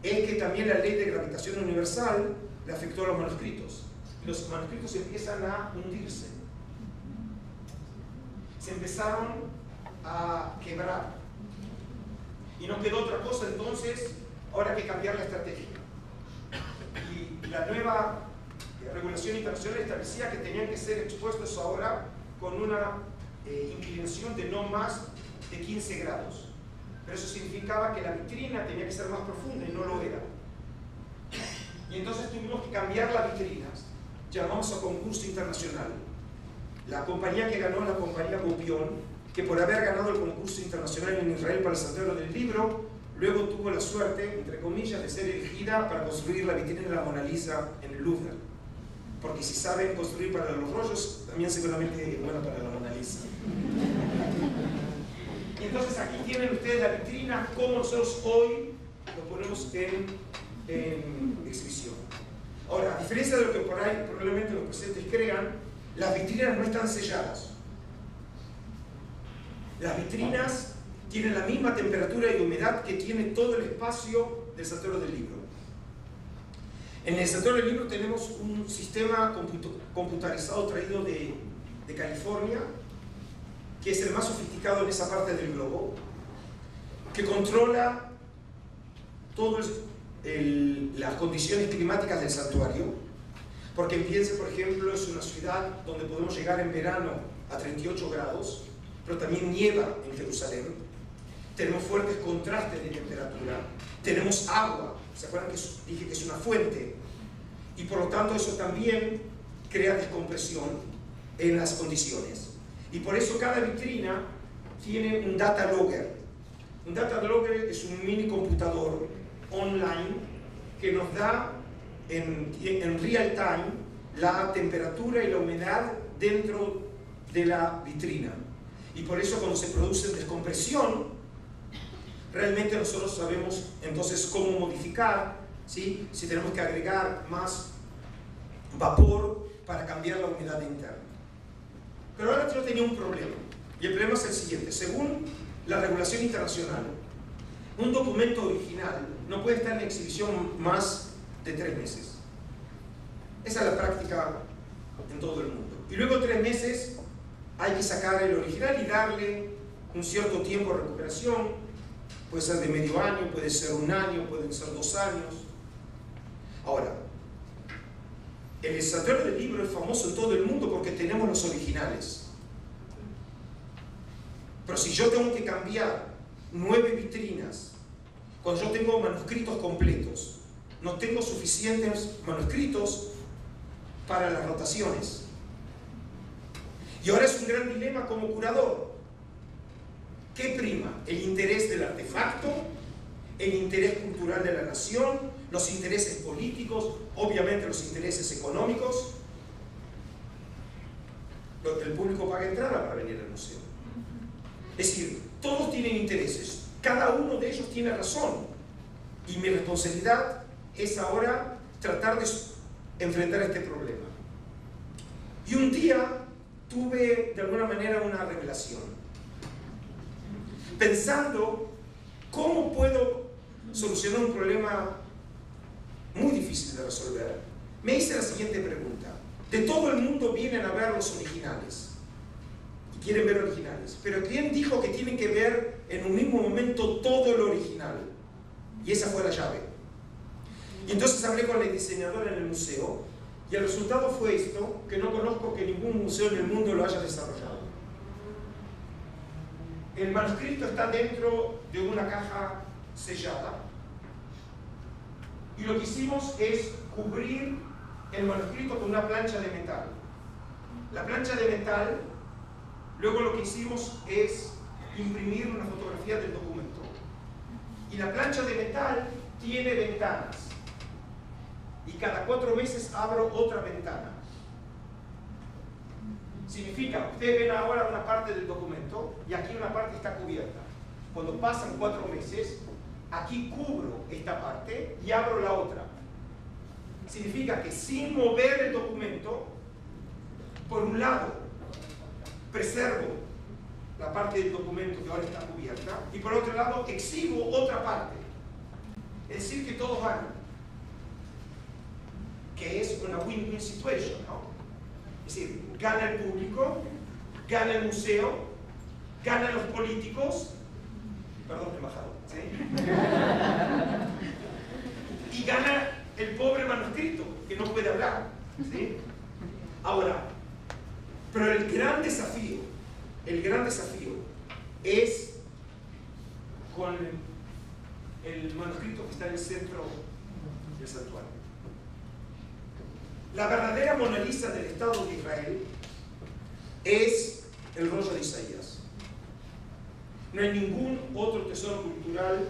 es que también la ley de gravitación universal le afectó a los manuscritos. Los manuscritos empiezan a hundirse. Se empezaron a quebrar. Y no quedó otra cosa, entonces, ahora que cambiar la estrategia. Y la nueva regulación internacional establecía que tenían que ser expuestos ahora con una inclinación de no más de 15 grados. Pero eso significaba que la vitrina tenía que ser más profunda y no lo era. Y entonces tuvimos que cambiar las vitrinas. Llamamos a concurso internacional. La compañía que ganó, la compañía Goupion, que por haber ganado el concurso internacional en Israel para el Santuario del Libro, luego tuvo la suerte, entre comillas, de ser elegida para construir la vitrina de la Mona Lisa en el Louvre. Porque si saben construir para los rollos, también seguramente es buena para la Mona Lisa. Y entonces aquí tienen ustedes la vitrina, como nosotros hoy lo ponemos en exhibición. Ahora, a diferencia de lo que por ahí probablemente los presentes crean, las vitrinas no están selladas. Las vitrinas tienen la misma temperatura y humedad que tiene todo el espacio del Santuario del Libro. En el Santuario del Libro tenemos un sistema computarizado traído de California, que es el más sofisticado en esa parte del globo, que controla todas las condiciones climáticas del santuario, porque piensen, por ejemplo, es una ciudad donde podemos llegar en verano a 38 grados, pero también nieva en Jerusalén, tenemos fuertes contrastes de temperatura, tenemos agua, ¿se acuerdan que dije que es una fuente? Y por lo tanto eso también crea descompresión en las condiciones. Y por eso cada vitrina tiene un data logger. Un data logger es un mini computador online que nos da en real time la temperatura y la humedad dentro de la vitrina. Y por eso cuando se produce descompresión, realmente nosotros sabemos entonces cómo modificar, ¿sí? Si tenemos que agregar más vapor para cambiar la humedad interna. Pero ahora yo tenía un problema, y el problema es el siguiente. Según la regulación internacional, un documento original no puede estar en exhibición más de 3 meses. Esa es la práctica en todo el mundo. Y luego 3 meses hay que sacar el original y darle un cierto tiempo de recuperación. Puede ser de medio año, puede ser 1 año, pueden ser 2 años. Ahora, el Santuario del Libro es famoso en todo el mundo porque tenemos los originales. Pero si yo tengo que cambiar 9 vitrinas, cuando yo tengo manuscritos completos, no tengo suficientes manuscritos para las rotaciones. Y ahora es un gran dilema como curador. ¿Qué prima? ¿El interés del artefacto? ¿El interés cultural de la nación? ¿Los intereses políticos? Obviamente los intereses económicos. El público paga entrada para venir al museo. Es decir, todos tienen intereses. Cada uno de ellos tiene razón. Y mi responsabilidad es ahora tratar de enfrentar este problema. Y un día tuve de alguna manera una revelación. Pensando cómo puedo solucionar un problema muy difícil de resolver, me hice la siguiente pregunta. De todo el mundo vienen a ver los originales y quieren ver originales, pero ¿quién dijo que tienen que ver en un mismo momento todo lo original? Y esa fue la llave. Y entonces hablé con la diseñadora en el museo y el resultado fue esto, que no conozco que ningún museo en el mundo lo haya desarrollado. El manuscrito está dentro de una caja sellada y lo que hicimos es cubrir el manuscrito con una plancha de metal. La plancha de metal Luego lo que hicimos es imprimir una fotografía del documento. Y la plancha de metal tiene ventanas. Y cada 4 meses abro otra ventana. Significa, ustedes ven ahora una parte del documento y aquí una parte está cubierta. Cuando pasan 4 meses, aquí cubro esta parte y abro la otra. Significa que sin mover el documento, por un lado, preservo la parte del documento que ahora está cubierta y por otro lado, exhibo otra parte. Es decir, que todos ganan. Que es una win-win situation, ¿no? Es decir, gana el público, gana el museo, ganan los políticos, perdón, embajador, ¿sí? Y gana el pobre manuscrito, que no puede hablar, ¿sí? Ahora, pero el gran desafío es con el manuscrito que está en el centro del santuario. La verdadera Mona Lisa del Estado de Israel es el rollo de Isaías. No hay ningún otro tesoro cultural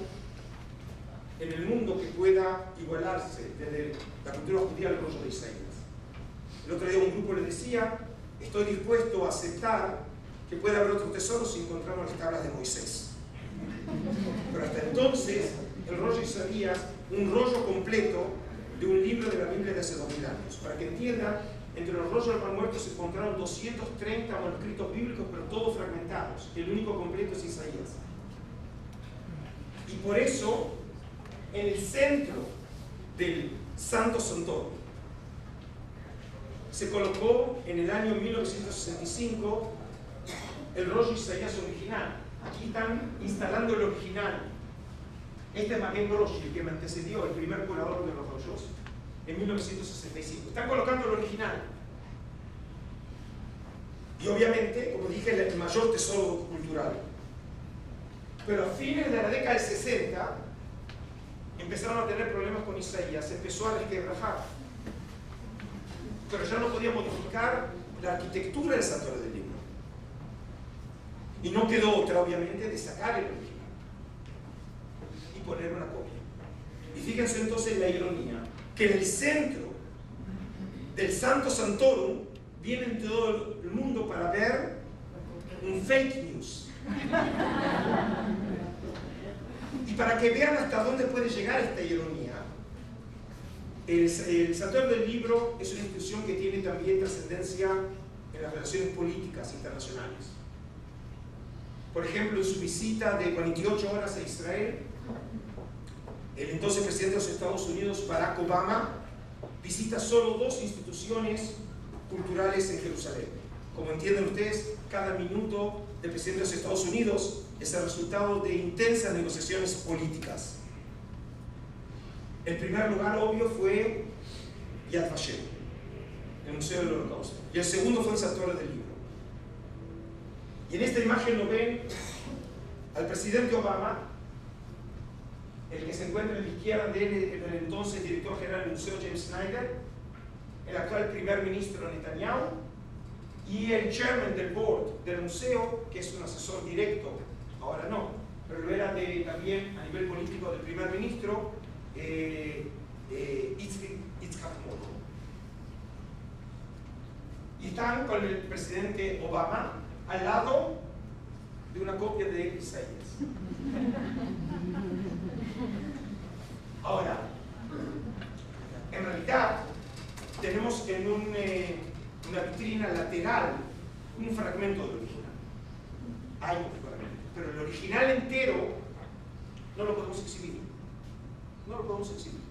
en el mundo que pueda igualarse desde la cultura judía al rollo de Isaías. El otro día un grupo le decía, estoy dispuesto a aceptar que puede haber otro tesoro si encontramos las tablas de Moisés. Pero hasta entonces, el rollo de Isaías, un rollo completo de un libro de la Biblia de hace 2000 años. Para que entiendan, entre los rollos del Mar Muerto se encontraron 230 manuscritos bíblicos, pero todos fragmentados. El único completo es Isaías. Y por eso, en el centro del Santo Santorum, se colocó en el año 1965 el rollo Isaías original. Aquí están instalando el original. Este es Maguen Grossi, el que me antecedió, el primer curador de los rollos, en 1965. Están colocando el original. Y obviamente, como dije, el mayor tesoro cultural. Pero a fines de la década del 60, empezaron a tener problemas con Isaías, se empezó a resquebrajar. Pero ya no podía modificar la arquitectura del santuario del libro. Y no quedó otra, obviamente, de sacar el original y poner una copia. Y fíjense entonces la ironía, que en el centro del Santo Santorum vienen todo el mundo para ver un fake news. Y para que vean hasta dónde puede llegar esta ironía, el Santuario del Libro es una institución que tiene también trascendencia en las relaciones políticas internacionales. Por ejemplo, en su visita de 48 horas a Israel, el entonces presidente de los Estados Unidos, Barack Obama, visita solo 2 instituciones culturales en Jerusalén. Como entienden ustedes, cada minuto del presidente de los Estados Unidos es el resultado de intensas negociaciones políticas. El primer lugar obvio fue Yad Vashem, el Museo del Holocausto, y el segundo fue el Santuario del Libro. Y en esta imagen lo ven al presidente Obama, el que se encuentra a la izquierda de él, el entonces director general del Museo James Snyder, el actual primer ministro Netanyahu, y el chairman del board del museo, que es un asesor directo, ahora no, pero lo era también a nivel político del primer ministro, Yitzhak Molo. Y están con el presidente Obama al lado de una copia de Isaías. Ahora, en realidad, tenemos en una vitrina lateral un fragmento del original. Hay un fragmento, pero el original entero no lo podemos exhibir. No lo podemos exhibir.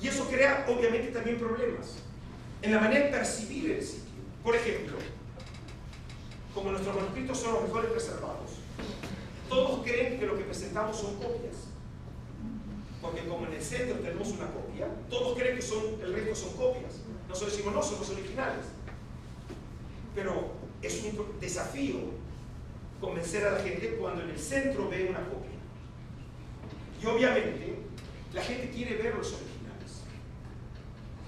Y eso crea, obviamente, también problemas en la manera de percibir el sitio. Por ejemplo, como nuestros manuscritos son los mejores preservados, todos creen que lo que presentamos son copias. Porque como en el centro tenemos una copia, todos creen que el resto son copias. Nosotros decimos, no, son los originales. Pero es un desafío convencer a la gente cuando en el centro ve una copia. Y obviamente, la gente quiere ver los originales.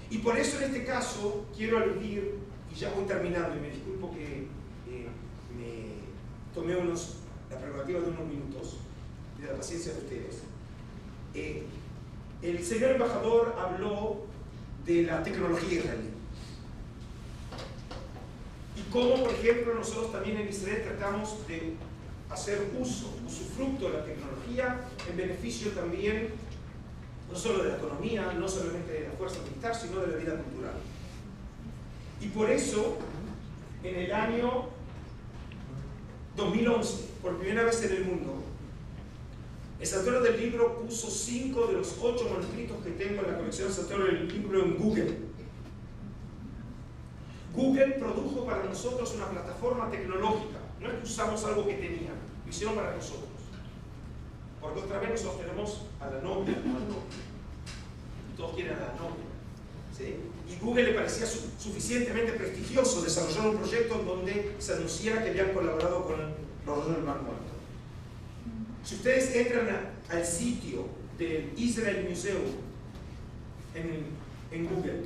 Y por eso en este caso quiero aludir, y y ya voy terminando, y me disculpo que me tomé la prerrogativa de unos minutos y de la paciencia de ustedes. El señor embajador habló de la tecnología israelí. Y cómo, por ejemplo, nosotros también en Israel tratamos de hacer usufructo de la tecnología en beneficio también, no solo de la economía, no solamente de la fuerza militar, sino de la vida cultural. Y por eso, en el año 2011, por primera vez en el mundo, el Santuario del Libro puso 5 de los 8 manuscritos que tengo en la colección Santuario del Libro en Google. Google produjo para nosotros una plataforma tecnológica. No es que usamos algo que tenían, lo hicieron para nosotros. Porque otra vez nosotros tenemos a la novia, todos quieren a la novia. ¿Sí? Y Google le parecía suficientemente prestigioso desarrollar un proyecto en donde se anunciara que habían colaborado con los Rollos del Mar Muerto. Si ustedes entran al sitio del Israel Museum en Google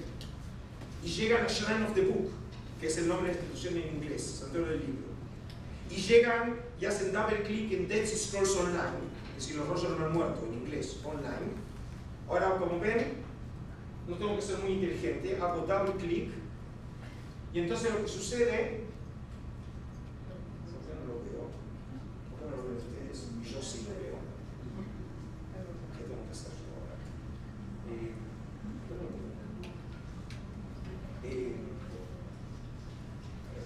y llegan a Shrine of the Book, que es el nombre de la institución en inglés, Santuario del Libro, y llegan y hacen double clic en Dead Sea Scrolls Online, es decir, los Rollos del Mar Muerto en inglés, online. Ahora, como ven, no tengo que ser muy inteligente, hago double clic y entonces lo que sucede, ¿por qué no lo veo? ¿Por qué no lo ven ustedes? Yo sí lo veo. ¿Qué tengo que hacer yo ahora? A ver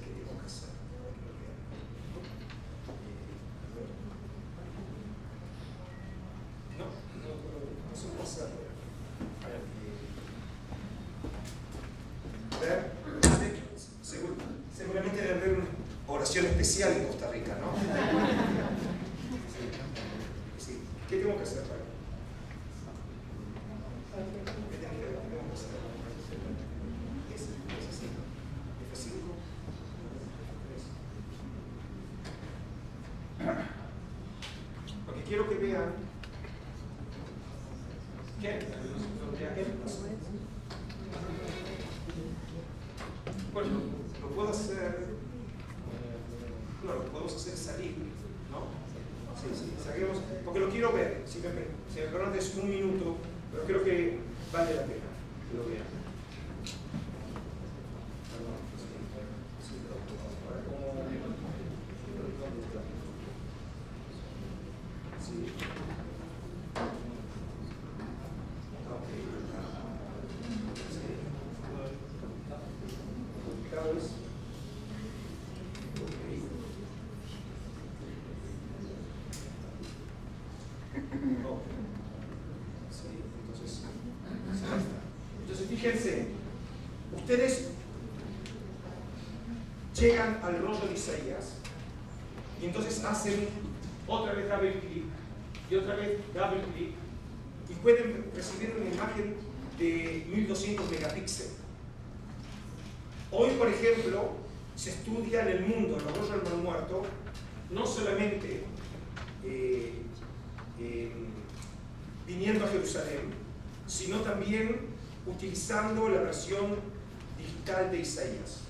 qué tengo que hacer. No se puede hacer. Seguramente debe haber una oración especial en Costa Rica, ¿no? Sí. ¿Qué tengo que hacer, Pablo? ¿Qué tengo que hacer? Es así. F5. Porque quiero que vean ¿qué? Bueno, lo puedo hacer, no, lo podemos hacer salir, ¿no? Sí, saquemos, porque lo quiero ver, si me permites un minuto, pero creo que vale la pena que lo vean. Entonces fíjense, ustedes llegan al rollo de Isaías y entonces hacen otra vez double clic y otra vez double clic y pueden recibir una imagen de 1200 megapíxeles. Hoy, por ejemplo, se estudia en el mundo los rollos del Mar Muerto no solamente viniendo a Jerusalén, sino también utilizando la versión digital de Isaías.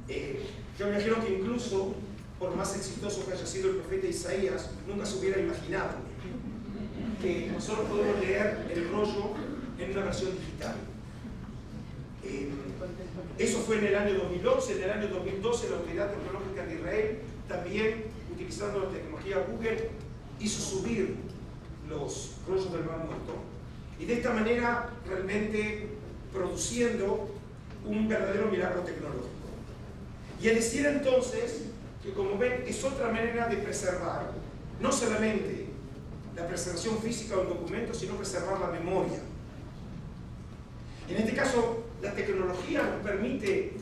¿Sí? Yo me imagino que incluso, por más exitoso que haya sido el profeta Isaías, nunca se hubiera imaginado que nosotros podemos leer el rollo en una versión digital. Eso fue en el año 2011, en el año 2012 la Autoridad Tecnológica de Israel, también utilizando la tecnología Google, hizo subir los rollos del Mar Muerto y de esta manera realmente produciendo un verdadero milagro tecnológico. Y es decir entonces que, como ven, es otra manera de preservar no solamente la preservación física de un documento, sino preservar la memoria. En este caso, la tecnología nos permite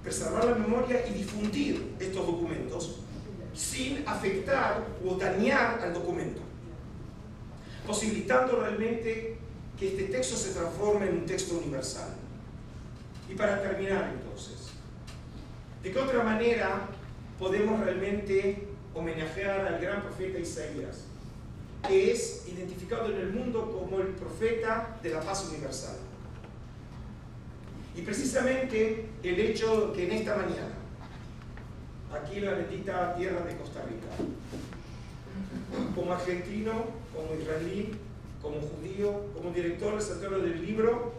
preservar la memoria y difundir estos documentos sin afectar o dañar al documento, posibilitando realmente que este texto se transforme en un texto universal. Y para terminar entonces, ¿de qué otra manera podemos realmente homenajear al gran profeta Isaías, que es identificado en el mundo como el profeta de la paz universal? Y precisamente el hecho que en esta mañana, aquí en la bendita tierra de Costa Rica, como argentino, como israelí, como judío, como director del Santuario del Libro,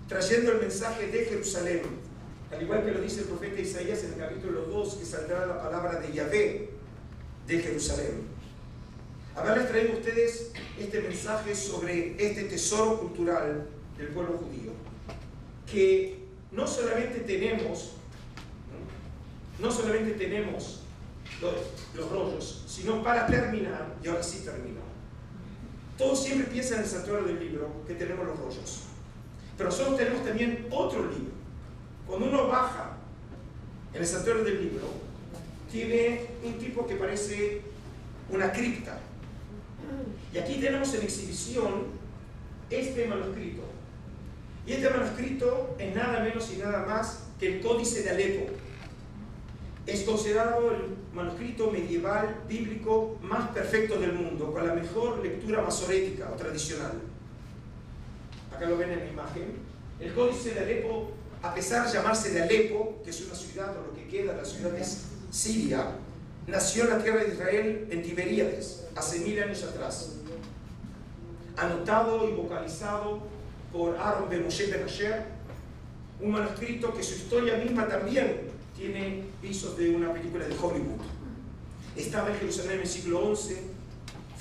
trayendo el mensaje de Jerusalén, al igual que lo dice el profeta Isaías en el capítulo 2, que saldrá la palabra de Yahvé de Jerusalén. Ahora les traigo a ustedes este mensaje sobre este tesoro cultural del pueblo judío, que no solamente tenemos los rollos, sino para terminar, y ahora sí termino. Todos siempre piensan en el Santuario del Libro que tenemos los rollos, pero nosotros tenemos también otro libro. Cuando uno baja en el Santuario del Libro, tiene un tipo que parece una cripta. Y aquí tenemos en exhibición este manuscrito. Y este manuscrito es nada menos y nada más que el Códice de Alepo. Es considerado el manuscrito medieval bíblico más perfecto del mundo, con la mejor lectura masorética o tradicional. Acá lo ven en la imagen. El Códice de Alepo, a pesar de llamarse de Alepo, que es una ciudad, o lo que queda de la ciudad de Siria, nació en la tierra de Israel en Tiberíades, hace 1000 años atrás. Anotado y vocalizado por Aaron Ben Moshe Ben Asher, un manuscrito que su historia misma también tiene visos de una película de Hollywood. Estaba en Jerusalén en el siglo XI,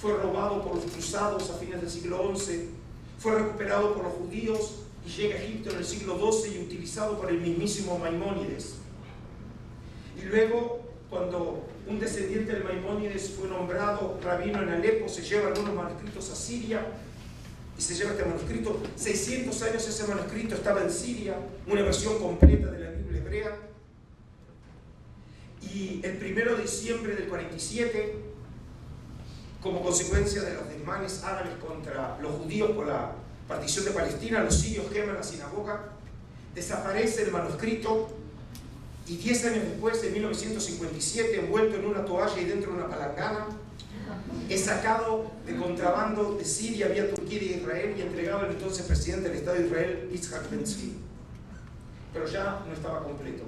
fue robado por los cruzados a fines del siglo XI, fue recuperado por los judíos y llega a Egipto en el siglo XII y utilizado por el mismísimo Maimónides. Y luego, cuando un descendiente del Maimónides fue nombrado rabino en Alepo, se lleva algunos manuscritos a Siria y se lleva este manuscrito. 600 años ese manuscrito estaba en Siria, una versión completa de la Biblia hebrea. Y el 1 de diciembre del 47, como consecuencia de los desmanes árabes contra los judíos por la partición de Palestina, los sirios queman la sinagoga, desaparece el manuscrito. Y 10 años después, en 1957, envuelto en una toalla y dentro de una palangana, es sacado de contrabando de Siria vía Turquía y Israel y entregado al entonces presidente del Estado de Israel, Yitzhak Ben-Zvi. Pero ya no estaba completo.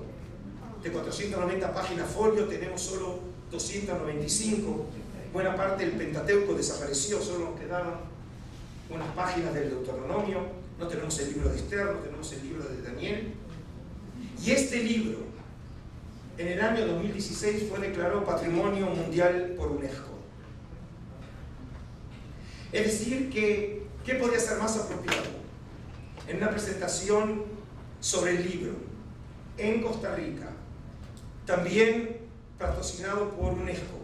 De 490 páginas folio tenemos solo 295. Buena parte del Pentateuco desapareció, solo nos quedaron unas páginas del Deuteronomio. No tenemos el libro de Esther, no tenemos el libro de Daniel. Y este libro, en el año 2016, fue declarado Patrimonio Mundial por UNESCO. Es decir, que ¿qué podría ser más apropiado en una presentación sobre el libro en Costa Rica, también patrocinado por UNESCO,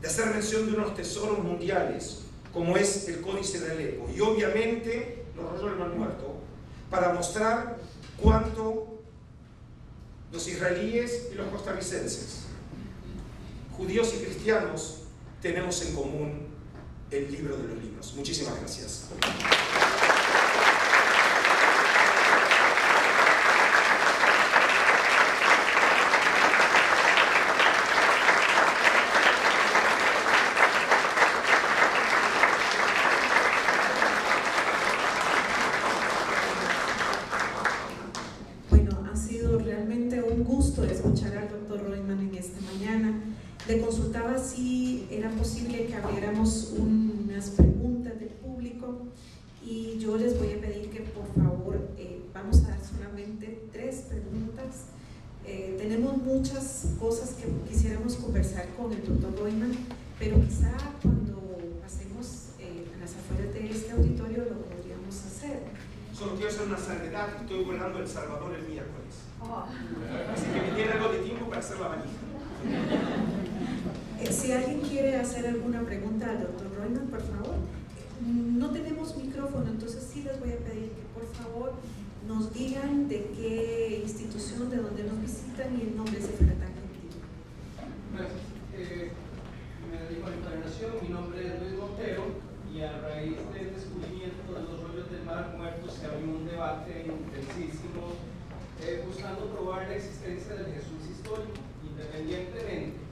de hacer mención de unos tesoros mundiales como es el Códice de Alepo y obviamente los rollos del Mar Muerto, para mostrar cuánto los israelíes y los costarricenses, judíos y cristianos, tenemos en común el libro de los libros? Muchísimas gracias. Bueno, ha sido realmente un gusto escuchar al doctor Roitman en esta mañana. Le consultaba si era posible que abriéramos unas preguntas del público y yo les voy a pedir que por favor vamos a dar solamente 3 preguntas. Tenemos muchas cosas que quisiéramos conversar con el doctor Roitman, pero quizá cuando pasemos a las afueras de este auditorio lo podríamos hacer. Solo quiero hacer una salvedad, estoy volando a El Salvador el miércoles. Así que me tiene algo de tiempo para hacer la valija. Si alguien quiere hacer alguna pregunta al doctor Roitman, por favor. No tenemos micrófono, entonces sí les voy a pedir que por favor nos digan de qué institución, de dónde nos visitan y el nombre si fuera tan gentil. Me dedico a la encarnación, mi nombre es Luis Montero y a raíz del descubrimiento de los rollos del Mar Muerto se abrió un debate intensísimo buscando probar la existencia del Jesús histórico, independientemente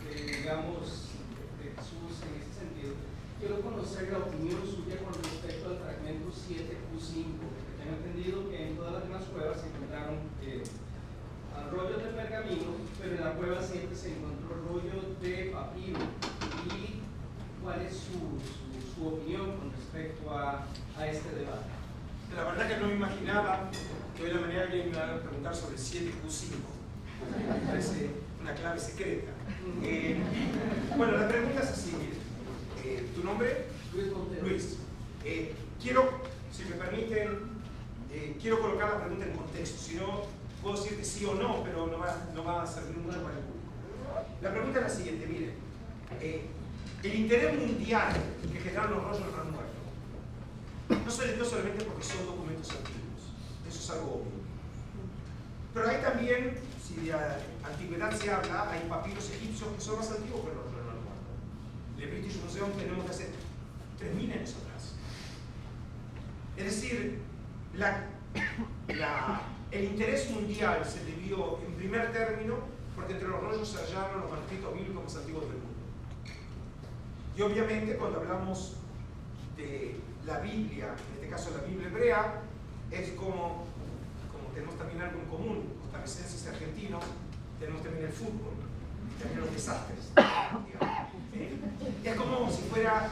digamos, de Jesús en ese sentido. Quiero conocer la opinión suya con respecto al fragmento 7Q5, porque tengo entendido que en todas las demás cuevas, a este debate. La verdad que no me imaginaba que hoy la manera que me iban a preguntar sobre el 7Q5. Me parece una clave secreta. Bueno, la pregunta es así, mire. ¿Tu nombre? Luis Montero. Luis. Quiero, si me permiten, quiero colocar la pregunta en contexto. Si no, puedo decirte sí o no, pero no va a servir mucho para el público. La pregunta es la siguiente, mire. El interés mundial que generaron los rollos no han muerto. No solamente porque son documentos antiguos, eso es algo obvio. Pero hay también, si de antigüedad se habla, hay papiros egipcios que son más antiguos que los rollos no han muerto. El British Museum tenemos de hace 3000 años atrás. Es decir, el interés mundial se debió en primer término porque entre los rollos se hallaron los manuscritos bíblicos más antiguos del mundo. Y obviamente cuando hablamos de la Biblia, en este caso la Biblia hebrea, es como tenemos también algo en común, costarricenses y argentinos, tenemos también el fútbol, también los desastres. Es como si fuera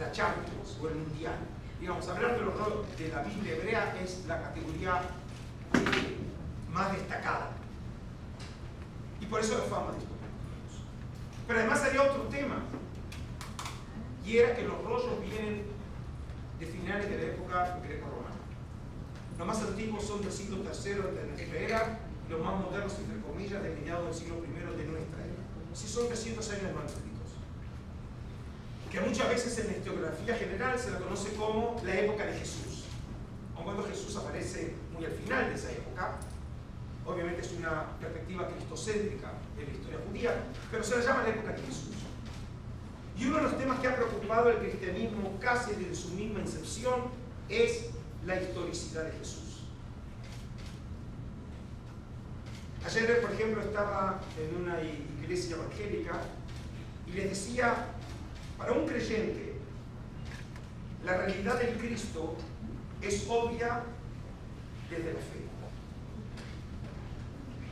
la Champions o el Mundial. Digamos, hablar de la Biblia hebrea es la categoría más destacada. Y por eso la fama de estos documentos. Pero además había otro tema, y era que los rollos vienen de finales de la época greco-romana. Los más antiguos son del siglo III de nuestra era, y los más modernos, entre comillas, de mediados del siglo I de nuestra era. Si son 300 años manuscritos. Que muchas veces en la historiografía general se la conoce como la época de Jesús. Aun cuando Jesús aparece muy al final de esa época, obviamente es una perspectiva cristocéntrica de la historia judía, pero se la llama la época de Jesús. Y uno de los temas que ha preocupado al cristianismo casi desde su misma incepción es la historicidad de Jesús. Ayer, por ejemplo, estaba en una iglesia evangélica y les decía, para un creyente, la realidad del Cristo es obvia desde la fe.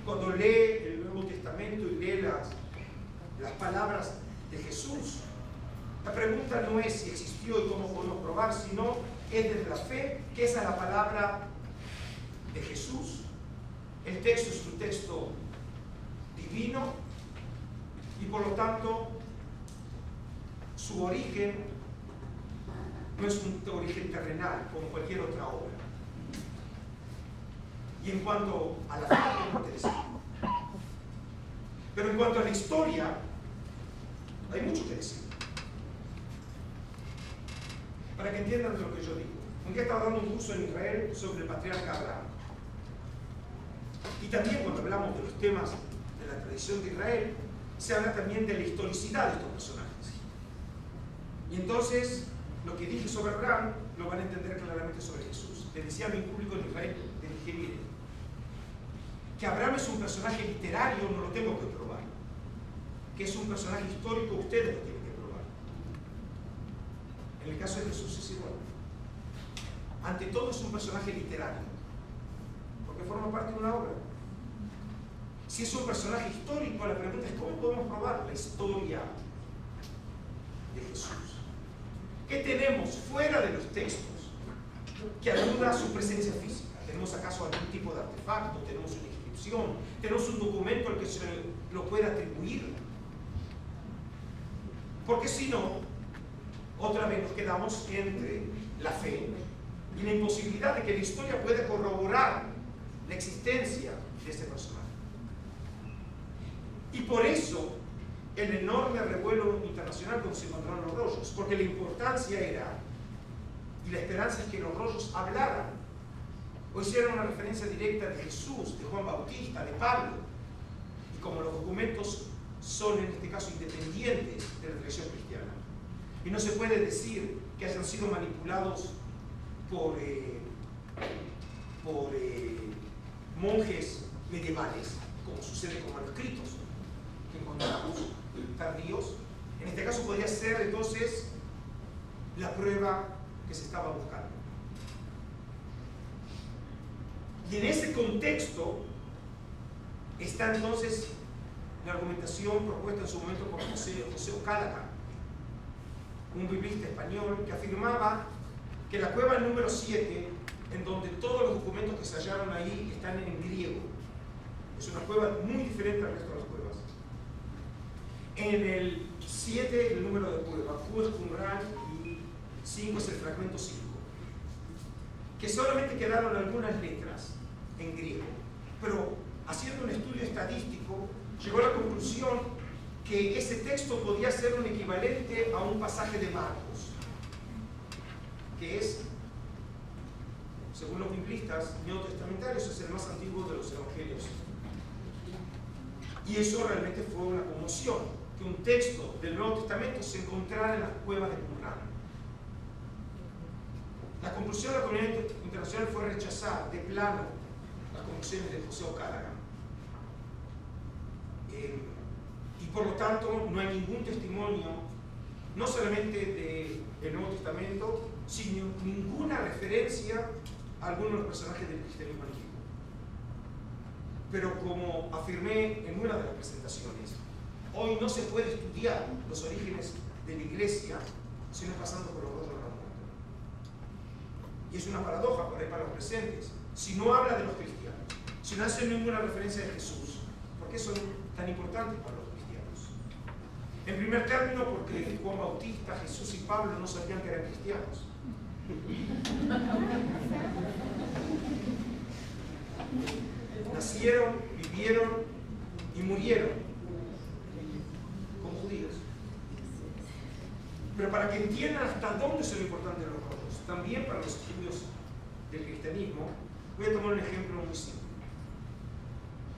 Cuando lee el Nuevo Testamento y lee las palabras de Jesús, la pregunta no es si existió y cómo podemos probar, sino es desde la fe, que esa es la palabra de Jesús. El texto es un texto divino y por lo tanto su origen no es un origen terrenal como cualquier otra obra. Y en cuanto a la fe, tenemos que decir. Pero en cuanto a la historia, hay mucho que decir. Para que entiendan de lo que yo digo. Un día estaba dando un curso en Israel sobre el patriarca Abraham. Y también cuando hablamos de los temas de la tradición de Israel, se habla también de la historicidad de estos personajes. Y entonces, lo que dije sobre Abraham, lo van a entender claramente sobre Jesús. Le decía a mi público en Israel, le dije, miren, que Abraham es un personaje literario, no lo tengo que probar. Que es un personaje histórico, ustedes lo tienen que probar. En el caso de Jesús es igual. Ante todo es un personaje literario, porque forma parte de una obra. Si es un personaje histórico, la pregunta es ¿cómo podemos probar la historia de Jesús? ¿Qué tenemos fuera de los textos que ayuda a su presencia física? ¿Tenemos acaso algún tipo de artefacto? ¿Tenemos una inscripción? ¿Tenemos un documento al que se lo pueda atribuir? Porque si no, otra vez nos quedamos entre la fe y la imposibilidad de que la historia pueda corroborar la existencia de este personaje. Y por eso el enorme revuelo internacional donde se encontraron los rollos, porque la importancia era, y la esperanza es que los rollos hablaran, o hicieran una referencia directa de Jesús, de Juan Bautista, de Pablo, y como los documentos son en este caso independientes de la tradición cristiana, y no se puede decir que hayan sido manipulados por monjes medievales, como sucede con manuscritos que encontramos tardíos. En este caso podría ser entonces la prueba que se estaba buscando. Y en ese contexto está entonces la argumentación propuesta en su momento por José Ocálaga, un biblista español que afirmaba que la cueva número 7, en donde todos los documentos que se hallaron ahí están en griego. Es una cueva muy diferente al resto de las cuevas. En el 7, el número de cueva, Q es Qumran y 5 es el fragmento 5. Que solamente quedaron algunas letras en griego. Pero haciendo un estudio estadístico, llegó a la conclusión que ese texto podía ser un equivalente a un pasaje de Marcos, que es, según los biblistas neotestamentarios, es el más antiguo de los evangelios. Y eso realmente fue una conmoción, que un texto del Nuevo Testamento se encontrara en las cuevas de Qumran. La conclusión de la comunidad internacional fue rechazar de plano las conclusiones de José O'Callaghan. Y por lo tanto no hay ningún testimonio, no solamente del Nuevo Testamento, sino ninguna referencia a alguno de los personajes del cristianismo antiguo. Pero como afirmé en una de las presentaciones, hoy no se puede estudiar los orígenes de la iglesia sino pasando por los rollos de la muerte. Y es una paradoja por ahí para los presentes. Si no habla de los cristianos, si no hace ninguna referencia de Jesús, ¿por qué son tan importantes para los cristianos? En primer término, porque Juan Bautista, Jesús y Pablo no sabían que eran cristianos. Nacieron, vivieron y murieron como judíos. Pero para que entiendan hasta dónde son importantes los rollos, también para los estudios del cristianismo, voy a tomar un ejemplo muy simple.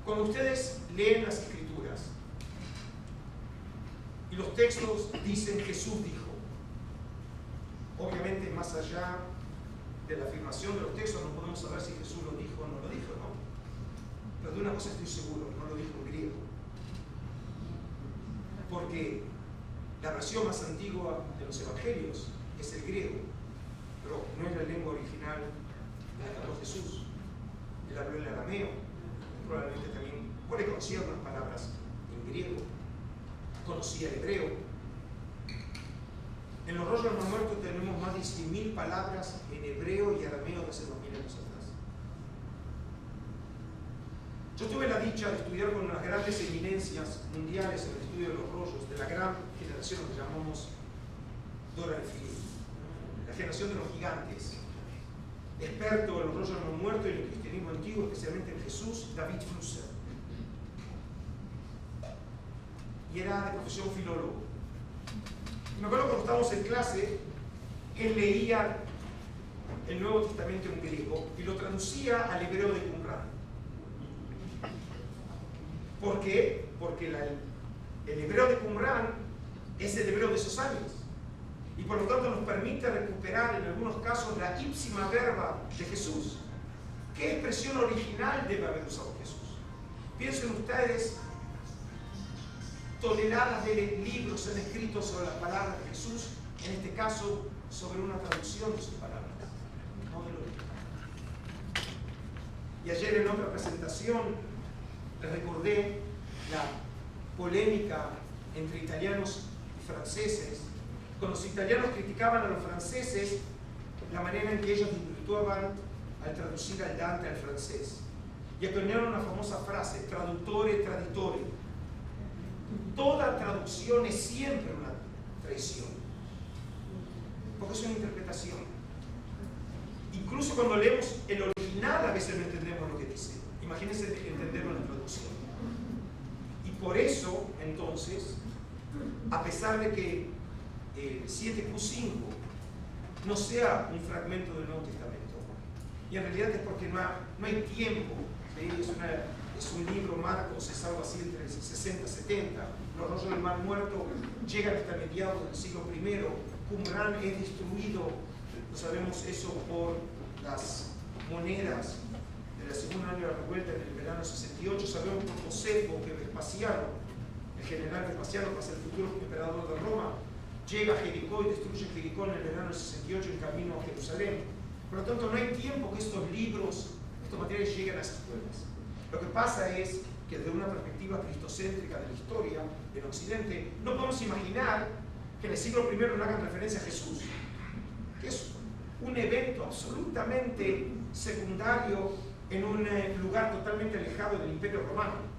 Cuando ustedes leen las Escrituras y los textos dicen Jesús dijo, obviamente más allá de la afirmación de los textos no podemos saber si Jesús lo dijo o no lo dijo, ¿no? Pero de una cosa estoy seguro, no lo dijo en griego. Porque la versión más antigua de los evangelios es el griego, pero no es la lengua original de la que habló Jesús. Él habló en arameo, probablemente también conocía unas palabras en griego, conocía el hebreo. En los rollos no muertos tenemos más de 100.000 palabras en hebreo y arameo de hace 2000 años atrás. Yo tuve la dicha de estudiar con unas grandes eminencias mundiales en el estudio de los rollos, de la gran generación que llamamos Dora de Philip, la generación de los gigantes, experto en los rollos no muertos y en el cristianismo antiguo, especialmente en Jesús, David Flusser. Y era de profesión filólogo. Y me acuerdo cuando estábamos en clase, él leía el Nuevo Testamento en griego y lo traducía al hebreo de Qumran. ¿Por qué? Porque el hebreo de Qumran es el hebreo de esos años. Y por lo tanto nos permite recuperar en algunos casos la ipsima verba de Jesús. ¿Qué expresión original debe haber usado Jesús? Piensen ustedes, toneladas de libros han escrito sobre las palabras de Jesús, en este caso sobre una traducción de sus palabras, no de lo original. Y ayer en otra presentación les recordé la polémica entre italianos y franceses. Cuando los italianos criticaban a los franceses la manera en que ellos desvirtuaban al traducir al Dante al francés. Y acuñaron una famosa frase, traduttore traditore. Toda traducción es siempre una traición, porque es una interpretación. Incluso cuando leemos el original a veces no entendemos lo que dice. Imagínense entenderlo en la traducción. Y por eso, entonces, a pesar de que el 7Q5 no sea un fragmento del Nuevo Testamento, y en realidad es porque no hay tiempo, ¿sí? Es un libro, Marcos, es algo así entre el 60 y 70, los rollos del Mar Muerto llegan hasta mediados del siglo I, Qumran es destruido, lo sabemos eso por las monedas de la segunda año de la revuelta en el verano 68, sabemos por Josefo que Vespasiano, el general Vespasiano, que es el futuro emperador de Roma, llega a Jericó y destruye Jericó en el verano del 68 en camino a Jerusalén. Por lo tanto, no hay tiempo que estos libros, estos materiales lleguen a esas cuevas. Lo que pasa es que desde una perspectiva cristocéntrica de la historia en Occidente, no podemos imaginar que en el siglo I no hagan referencia a Jesús. Que es un evento absolutamente secundario en un lugar totalmente alejado del Imperio Romano,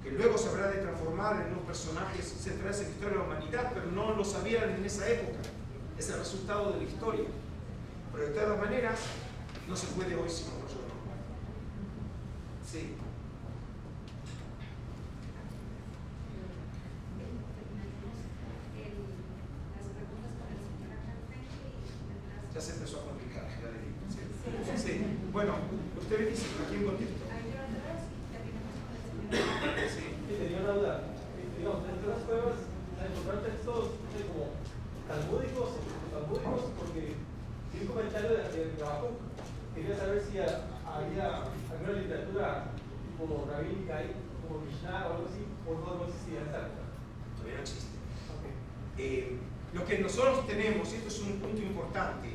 que luego se habrá de transformar en unos personajes centrales en la historia de la humanidad, pero no lo sabían en esa época. Es el resultado de la historia. Pero de todas maneras, no se puede hoy sin otro yo. Sí. Ya se empezó a complicar. Sí. Bueno, usted me dice, ¿a quién contesto? Sí, tenía una duda. Digamos, entre las cuevas, al encontrar textos como talmúdicos, porque vi un comentario de trabajo, quería saber si había alguna literatura como rabínica ahí, como Mishnah o algo así, o no existía en esa época. Todavía no existe. Okay. Lo que nosotros tenemos, y esto es un punto importante,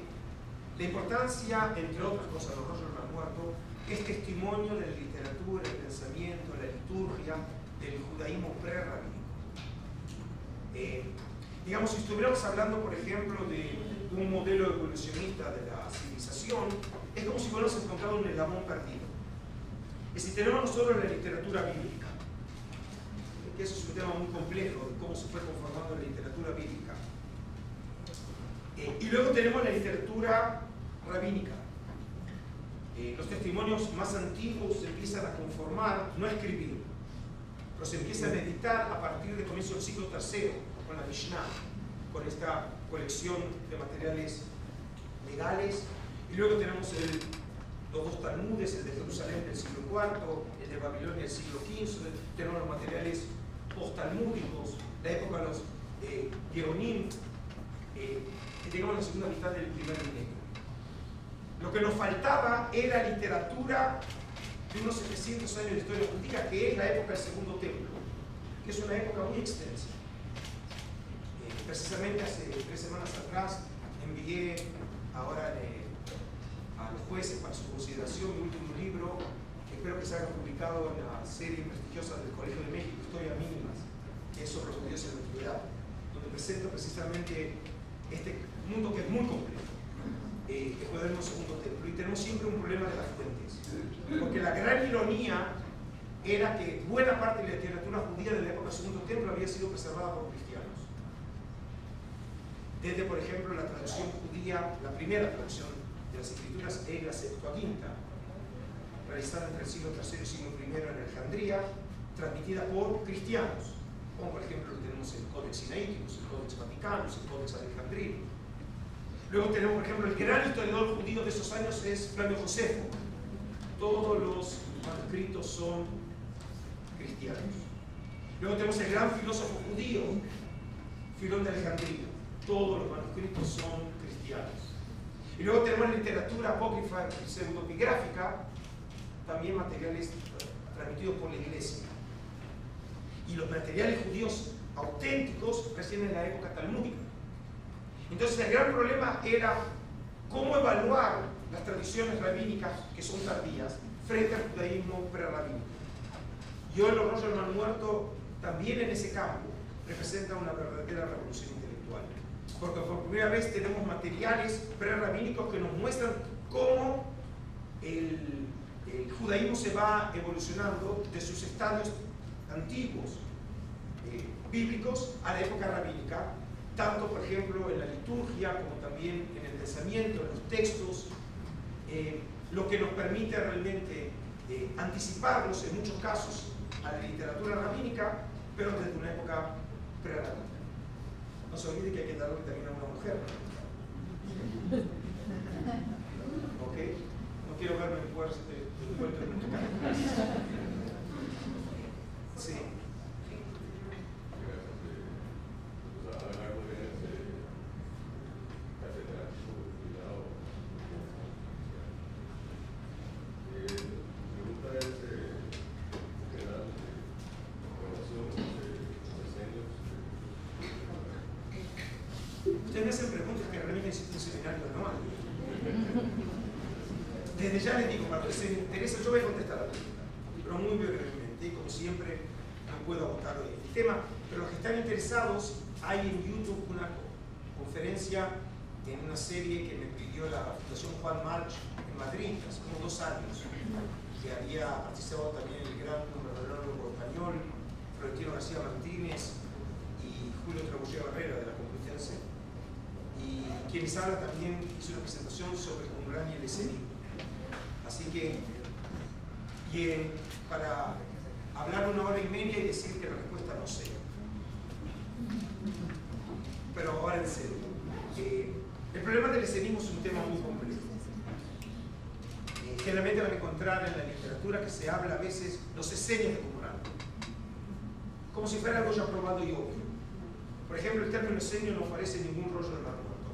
la importancia, entre otras cosas, los rollos del muerto, es testimonio de la literatura, el pensamiento, la liturgia del judaísmo prerrabínico. Digamos, si estuviéramos hablando, por ejemplo, de un modelo evolucionista de la civilización, es como si hubiéramos encontrado un eslabón perdido. Es decir, tenemos nosotros la literatura bíblica, que eso es un tema muy complejo, de cómo se fue conformando la literatura bíblica. Y luego tenemos la literatura rabínica. Los testimonios más antiguos se empiezan a conformar, no a escribir, pero se empieza a meditar a partir del comienzo del siglo III, con la Mishnah, con esta colección de materiales legales. Y luego tenemos los dos Talmudes, el de Jerusalén del siglo IV, el de Babilonia del siglo XV, tenemos los materiales post-talmúdicos, la época de los Geonim, que llegamos a la segunda mitad del primer milenio. Lo que nos faltaba era literatura de unos 700 años de historia judía, que es la época del Segundo Templo, que es una época muy extensa. Precisamente hace 3 semanas atrás envié ahora a los jueces para su consideración mi último libro, que espero que se haga publicado en la serie prestigiosa del Colegio de México, Historia Mínimas, que es sobre los judíos en la antigüedad, donde presento precisamente este mundo que es muy complejo. Que fue del Segundo Templo, y tenemos siempre un problema de las fuentes, porque la gran ironía era que buena parte de la literatura judía de la época del Segundo Templo había sido preservada por cristianos. Desde, por ejemplo, la traducción judía, la primera traducción de las Escrituras es la Septuaginta, realizada entre el siglo III y el siglo I en Alejandría, transmitida por cristianos, como por ejemplo tenemos el Codex Sinaíticus, el Codex Vaticanus, el Codex Alejandrino. Luego tenemos, por ejemplo, el gran historiador judío de esos años es Flavio Josefo. Todos los manuscritos son cristianos. Luego tenemos el gran filósofo judío, Filón de Alejandría. Todos los manuscritos son cristianos. Y luego tenemos la literatura apócrifa y pseudoepigráfica, también materiales transmitidos por la Iglesia. Y los materiales judíos auténticos recién en la época talmúdica. Entonces el gran problema era cómo evaluar las tradiciones rabínicas que son tardías frente al judaísmo prerrabínico. Y hoy los rollos del Mar Muerto también en ese campo representan una verdadera revolución intelectual, porque por primera vez tenemos materiales prerrabínicos que nos muestran cómo el judaísmo se va evolucionando de sus estadios antiguos bíblicos a la época rabínica, tanto por ejemplo en la liturgia como también en el pensamiento, en los textos, lo que nos permite realmente anticiparnos en muchos casos a la literatura rabínica, pero desde una época prerrabínica. No se olvide que hay que darle también a una mujer. ¿Ok? No quiero verme envuelto en mucho camino. Sí. Ustedes me hacen preguntas que realmente existe un seminario anual. Desde ya les digo, para los que se interesa, yo voy a contestar la pregunta, pero muy brevemente, y como siempre, no puedo agotar hoy el tema, pero los que están interesados, hay en YouTube una conferencia en una serie que me pidió la Fundación Juan March en Madrid hace como 2 años, que había participado también el gran numerólogo español Florentino García Martínez y Julio Trabullé Barrera de la Complutense, y quienes habla también hizo una presentación sobre el Qumran y el esenismo. Así que, para hablar 1 hora y media y decir que la respuesta no sé. Pero ahora en serio. El problema del esenismo es un tema muy complejo. Generalmente van a encontrar en la literatura que se habla a veces los esenios de Qumran, como si fuera algo ya probado y obvio. Por ejemplo, el término esenio no aparece en ningún rollo del Mar Muerto.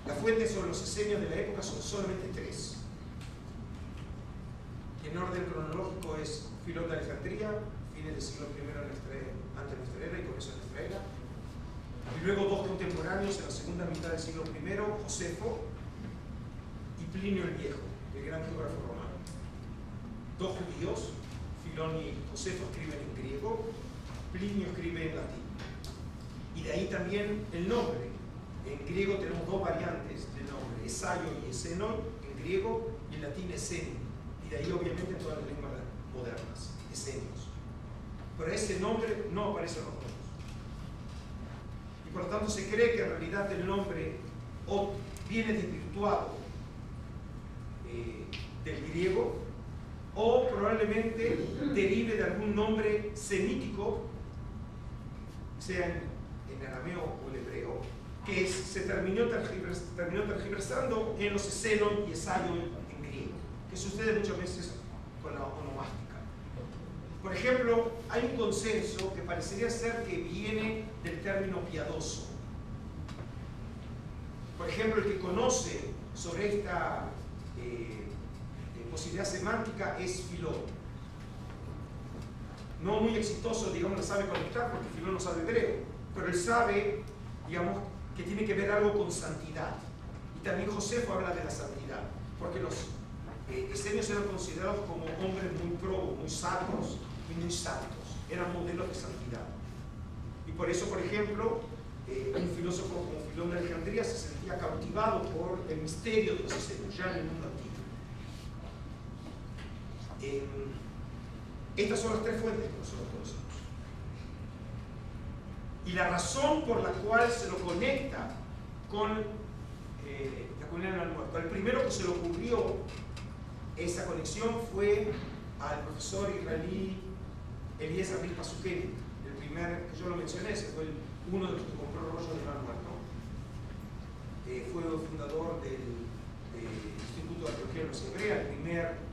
Las fuentes sobre los esenios de la época son solamente 3. En orden cronológico es Filón de Alejandría, fines del siglo I antes de nuestra era y comienzo de nuestra era. Y luego 2 contemporáneos en la segunda mitad del siglo I, Josefo y Plinio el Viejo, el gran geógrafo romano. 2 judíos, Filón y Josefo, escriben en griego, Plinio escribe en latín. Y de ahí también el nombre. En griego tenemos 2 variantes del nombre, Esaio y Esenoi en griego, y en latín Esenio. Y de ahí obviamente en todas las lenguas modernas, esenios. Pero ese nombre no aparece en los rollos. Y por lo tanto se cree que en realidad el nombre o viene desvirtuado del griego, o probablemente derive de algún nombre semítico, sea en arameo o en hebreo, que se terminó tergiversando en los esenon y esayon en griego, que sucede muchas veces con la onomástica. Por ejemplo, hay un consenso que parecería ser que viene del término piadoso. Por ejemplo, el que conoce sobre esta posibilidad semántica es Filón. No muy exitoso, digamos, no sabe conectar porque Filón no sabe hebreo, pero él sabe, digamos, que tiene que ver algo con santidad. Y también Josefo habla de la santidad, porque los esenios eran considerados como hombres muy probos, muy sabios y muy santos. Eran modelos de santidad. Y por eso, por ejemplo, un filósofo como Filón de Alejandría se sentía cautivado por el misterio de los esenios, ya en el mundo antiguo. Estas son las 3 fuentes que nosotros conocemos. Y la razón por la cual se lo conecta con la comunidad del Mar Muerto. El primero que se le ocurrió esa conexión fue al profesor israelí Eliezer Pasukeni, el primer que yo lo mencioné, ese fue uno de los que compró rollos del Mar Muerto. Fue el fundador del Instituto de Arqueología de los Hebrea, el primer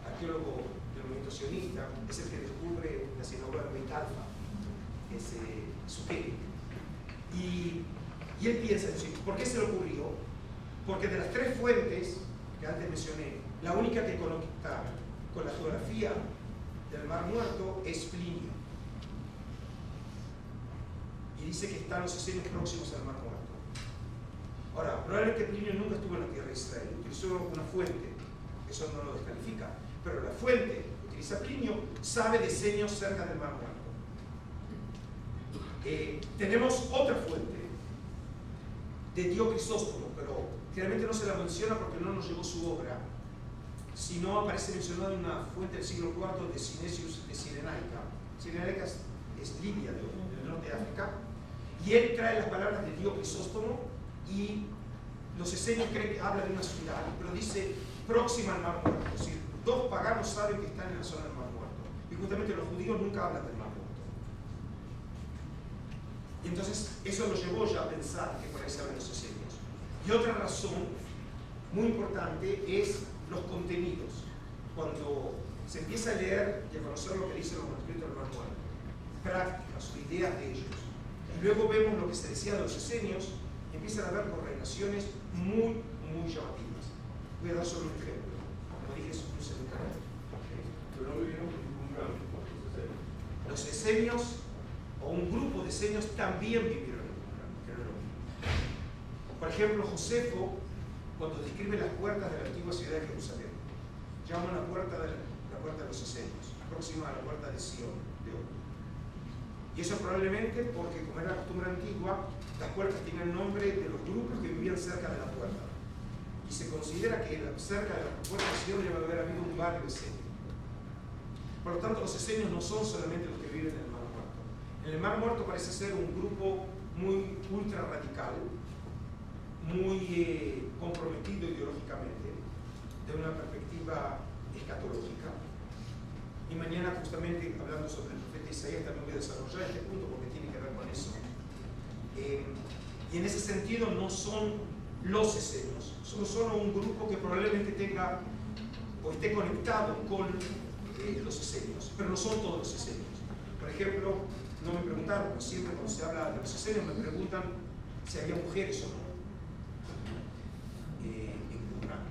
arqueólogo del movimiento sionista, es el que descubre la sinagoga de Beit Alfa, es Sukeni. Y él piensa, ¿por qué se le ocurrió? Porque de las 3 fuentes que antes mencioné, la única que conecta con la geografía del Mar Muerto es Plinio. Y dice que están los esenios próximos al Mar Muerto. Ahora, probablemente Plinio nunca estuvo en la tierra de Israel, utilizó una fuente, eso no lo descalifica, pero la fuente que utiliza Plinio sabe de esenios cerca del Mar Muerto. Tenemos otra fuente de Dio Crisóstomo, pero generalmente no se la menciona porque no nos llegó su obra, sino aparece mencionada en una fuente del siglo IV de Cinesius de Cirenaica. Cirenaica es Libia, del norte de África, y él trae las palabras de Dio Crisóstomo, y los esenios creen que habla de una ciudad, pero dice próxima al Mar Muerto, es decir, 2 paganos saben que están en la zona del Mar Muerto, y justamente los judíos nunca hablan del Mar Muerto. Y entonces eso lo llevó ya a pensar que por ahí se hablan los esenios. Y otra razón muy importante es los contenidos. Cuando se empieza a leer y a conocer lo que dicen los manuscritos del Mar Muerto, prácticas o ideas de ellos, y luego vemos lo que se decía de los esenios, empiezan a haber correlaciones muy, muy llamativas. Voy a dar solo un ejemplo. Como dije, es un seminario. Pero no vivieron ningún cambio. Los esenios, o un grupo de esenios, también vivieron en Qumran, que no es lo mismo. Por ejemplo, Josefo, cuando describe las puertas de la antigua ciudad de Jerusalén, llama la puerta de los esenios, próxima a la puerta de Sion, de hoy. Y Y eso probablemente porque, como era la costumbre antigua, las puertas tienen el nombre de los grupos que vivían cerca de la puerta. Y se considera que cerca de la puerta de Sion debe haber habido un barrio esenios. Por lo tanto, los esenios no son solamente los que viven en el Mar Muerto. En el Mar Muerto parece ser un grupo muy ultra radical, muy comprometido ideológicamente, de una perspectiva escatológica. Y mañana, justamente hablando sobre el profeta Isaías, también voy a desarrollar este punto porque tiene que ver con eso. Y en ese sentido no son los esenios, son solo un grupo que probablemente tenga o esté conectado con los esenios, pero no son todos los esenios. Por ejemplo, no me preguntaron, pero siempre cuando se habla de los esenios me preguntan si había mujeres o no en Qumran.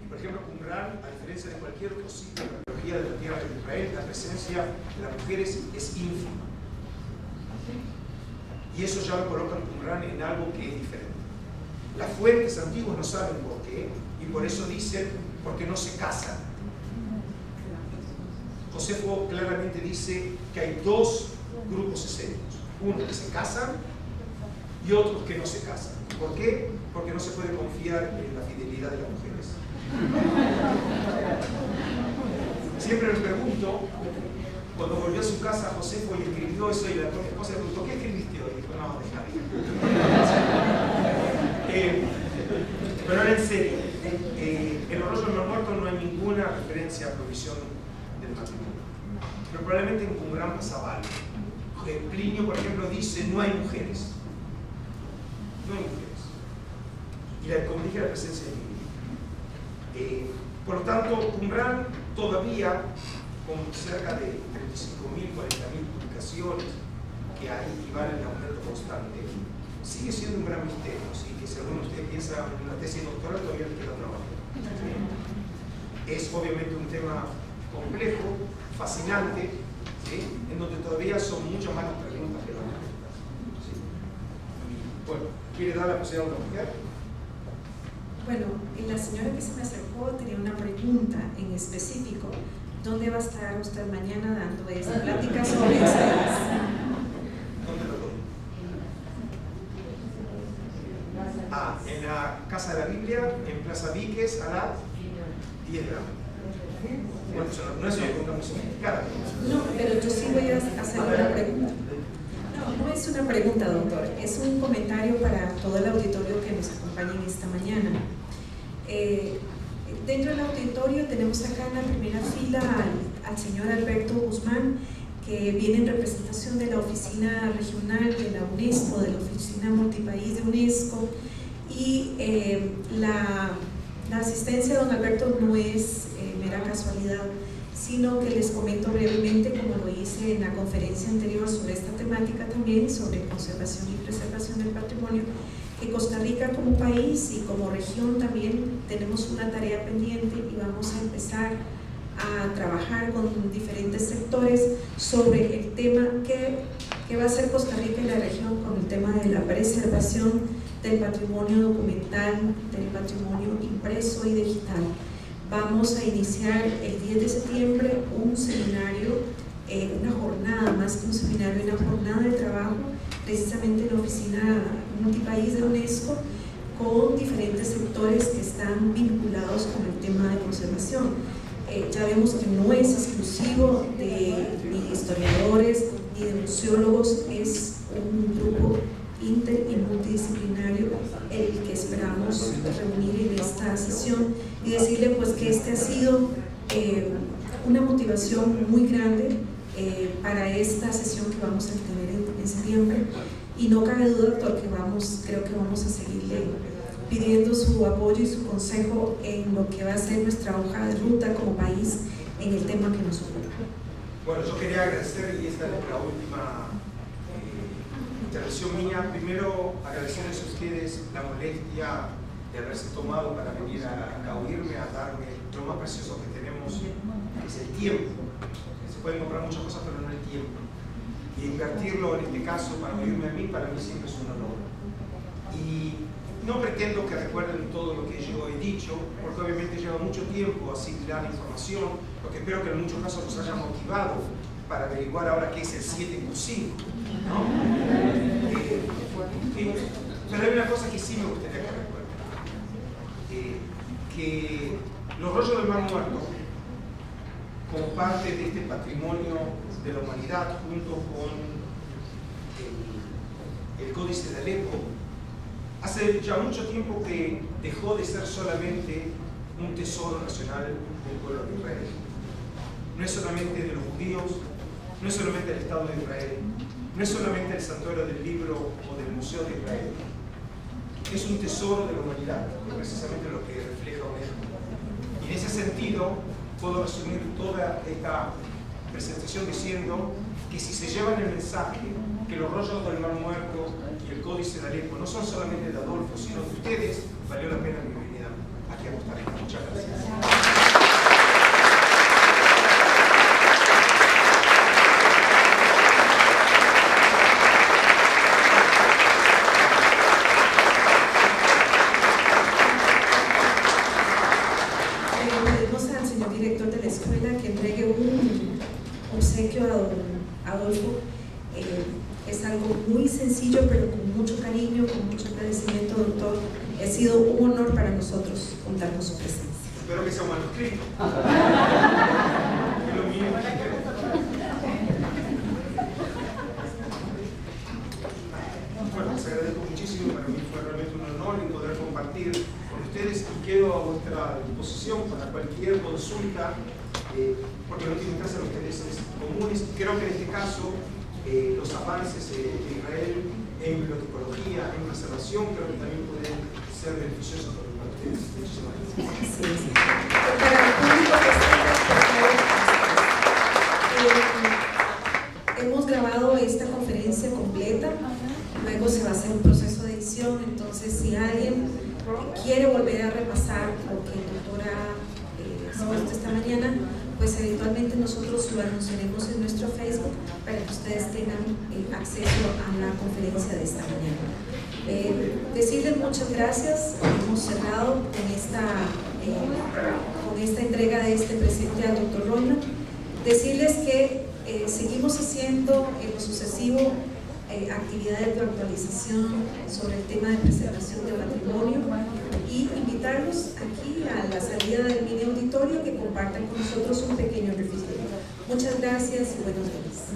Y por ejemplo, Qumran, a diferencia de cualquier otro sitio de la arqueología de la tierra de Israel, la presencia de las mujeres es ínfima. Y eso ya lo coloca en Qumran en algo que es diferente. Las fuentes antiguas no saben por qué, y por eso dicen, porque no se casan. Josefo claramente dice que hay dos grupos esenios, unos que se casan y otros que no se casan. ¿Por qué? Porque no se puede confiar en la fidelidad de las mujeres. Siempre me pregunto, cuando volvió a su casa Josefo y escribió eso, y la esposa le preguntó, ¿qué escribiste hoy? Y dijo, no, déjame. Pero ahora en serio, en los rollos del Mar Muerto no hay ninguna referencia a provisión del matrimonio. Pero probablemente en Qumran pasaba algo. Plinio, por ejemplo, dice, no hay mujeres. No hay mujeres. Y como dije, la presencia de Biblia. Por lo tanto, Qumran todavía, con cerca de 35.000, 40.000 publicaciones que hay y van en aumento constante, sigue siendo un gran misterio, ¿sí? Que si alguno de ustedes piensa en una tesis doctoral, todavía le queda trabajo. Es obviamente un tema complejo, fascinante, ¿sí? En donde todavía son muchas más las preguntas que las respuestas. ¿Sí? Bueno, ¿quiere dar la posibilidad a una mujer? Bueno, la señora que se me acercó tenía una pregunta en específico. ¿Dónde va a estar usted mañana dando esa plática sobre Isaías? ¿Dónde lo doy? En la Casa de la Biblia, en Plaza Víquez, a las 10 de la mañana. Bueno, eso no es una pregunta muy sofisticada. No, pero yo sí voy a hacer una pregunta. No es una pregunta, doctor, es un comentario para todo el auditorio que nos acompaña en esta mañana. Dentro del auditorio tenemos acá en la primera fila al señor Alberto Guzmán, que viene en representación de la Oficina Regional de la UNESCO, de la Oficina Multipaís de UNESCO, y la asistencia de don Alberto no es mera casualidad, sino que les comento brevemente, como lo hice en la conferencia anterior sobre esta temática también, sobre conservación y preservación del patrimonio, que Costa Rica como país y como región también tenemos una tarea pendiente y vamos a empezar a trabajar con diferentes sectores sobre el tema que va a hacer Costa Rica y la región con el tema de la preservación del patrimonio documental, del patrimonio impreso y digital. Vamos a iniciar el 10 de septiembre un seminario, una jornada, más que un seminario, una jornada de trabajo, precisamente en la Oficina Multipaís de UNESCO, con diferentes sectores que están vinculados con el tema de conservación. Ya vemos que no es exclusivo de ni historiadores ni de museólogos, es un grupo inter y multidisciplinario el que esperamos reunir en esta sesión, y decirle pues que este ha sido una motivación muy grande para esta sesión que vamos a tener en septiembre, y no cabe duda, doctor, que creo que vamos a seguirle pidiendo su apoyo y su consejo en lo que va a ser nuestra hoja de ruta como país en el tema que nos ocupa. Bueno, yo quería agradecer, y esta es la última intervención mía, primero agradecerles a ustedes la molestia de haberse tomado para venir a oírme, a darme lo más precioso que tenemos, que es el tiempo. Se pueden comprar muchas cosas, pero no el tiempo. Y invertirlo en este caso para oírme a mí, para mí siempre es un honor. Y no pretendo que recuerden todo lo que yo he dicho, porque obviamente lleva mucho tiempo asimilar información, porque espero que en muchos casos los haya motivado para averiguar ahora qué es el 7Q5, ¿no? Pero hay una cosa que sí me gustaría que recuerden, que los rollos del Mar Muerto, como parte de este patrimonio de la humanidad, junto con el Códice de Alepo, hace ya mucho tiempo que dejó de ser solamente un tesoro nacional del pueblo de Israel. No es solamente de los judíos, no es solamente del Estado de Israel, no es solamente el santuario del libro o del Museo de Israel. Es un tesoro de la humanidad, que es precisamente lo que refleja UNESCO. Y en ese sentido, puedo resumir toda esta presentación diciendo que si se llevan el mensaje que los rollos del Mar Muerto y el Códice de Alepo no son solamente de Adolfo, sino de ustedes, valió la pena mi venida aquí a Costa Rica. Muchas gracias. Director de la escuela que entregue un obsequio a don Adolfo. Es algo muy sencillo, pero con mucho cariño, con mucho agradecimiento, doctor. Ha sido un honor para nosotros contar con su presencia. Espero que sea un manuscrito. Es lo mínimo que quiero. Bueno, les agradezco muchísimo. Para mí fue realmente un honor el poder compartir con ustedes y quedo a vuestra disposición para cualquier consulta, porque no tienen que hacer los intereses comunes. Creo que en este caso los avances de Israel en bibliotecología, en preservación, creo que también pueden ser beneficiosos para ustedes. Muchísimas gracias. Sí, sí. Para el público que está, hemos grabado esta conferencia completa, luego se va a hacer un proceso de edición, entonces si alguien quiere volver a repasar lo que el doctor ha expuesto esta mañana, pues eventualmente nosotros lo anunciaremos en nuestro Facebook para que ustedes tengan acceso a la conferencia de esta mañana. Decirles muchas gracias. Hemos cerrado con esta entrega de este presente al doctor Roina. Decirles que seguimos haciendo en lo sucesivo actividades de actualización sobre el tema de preservación del patrimonio y invitarlos aquí a la salida del mini auditorio que compartan con nosotros un pequeño refrigerio. Muchas gracias y buenos días.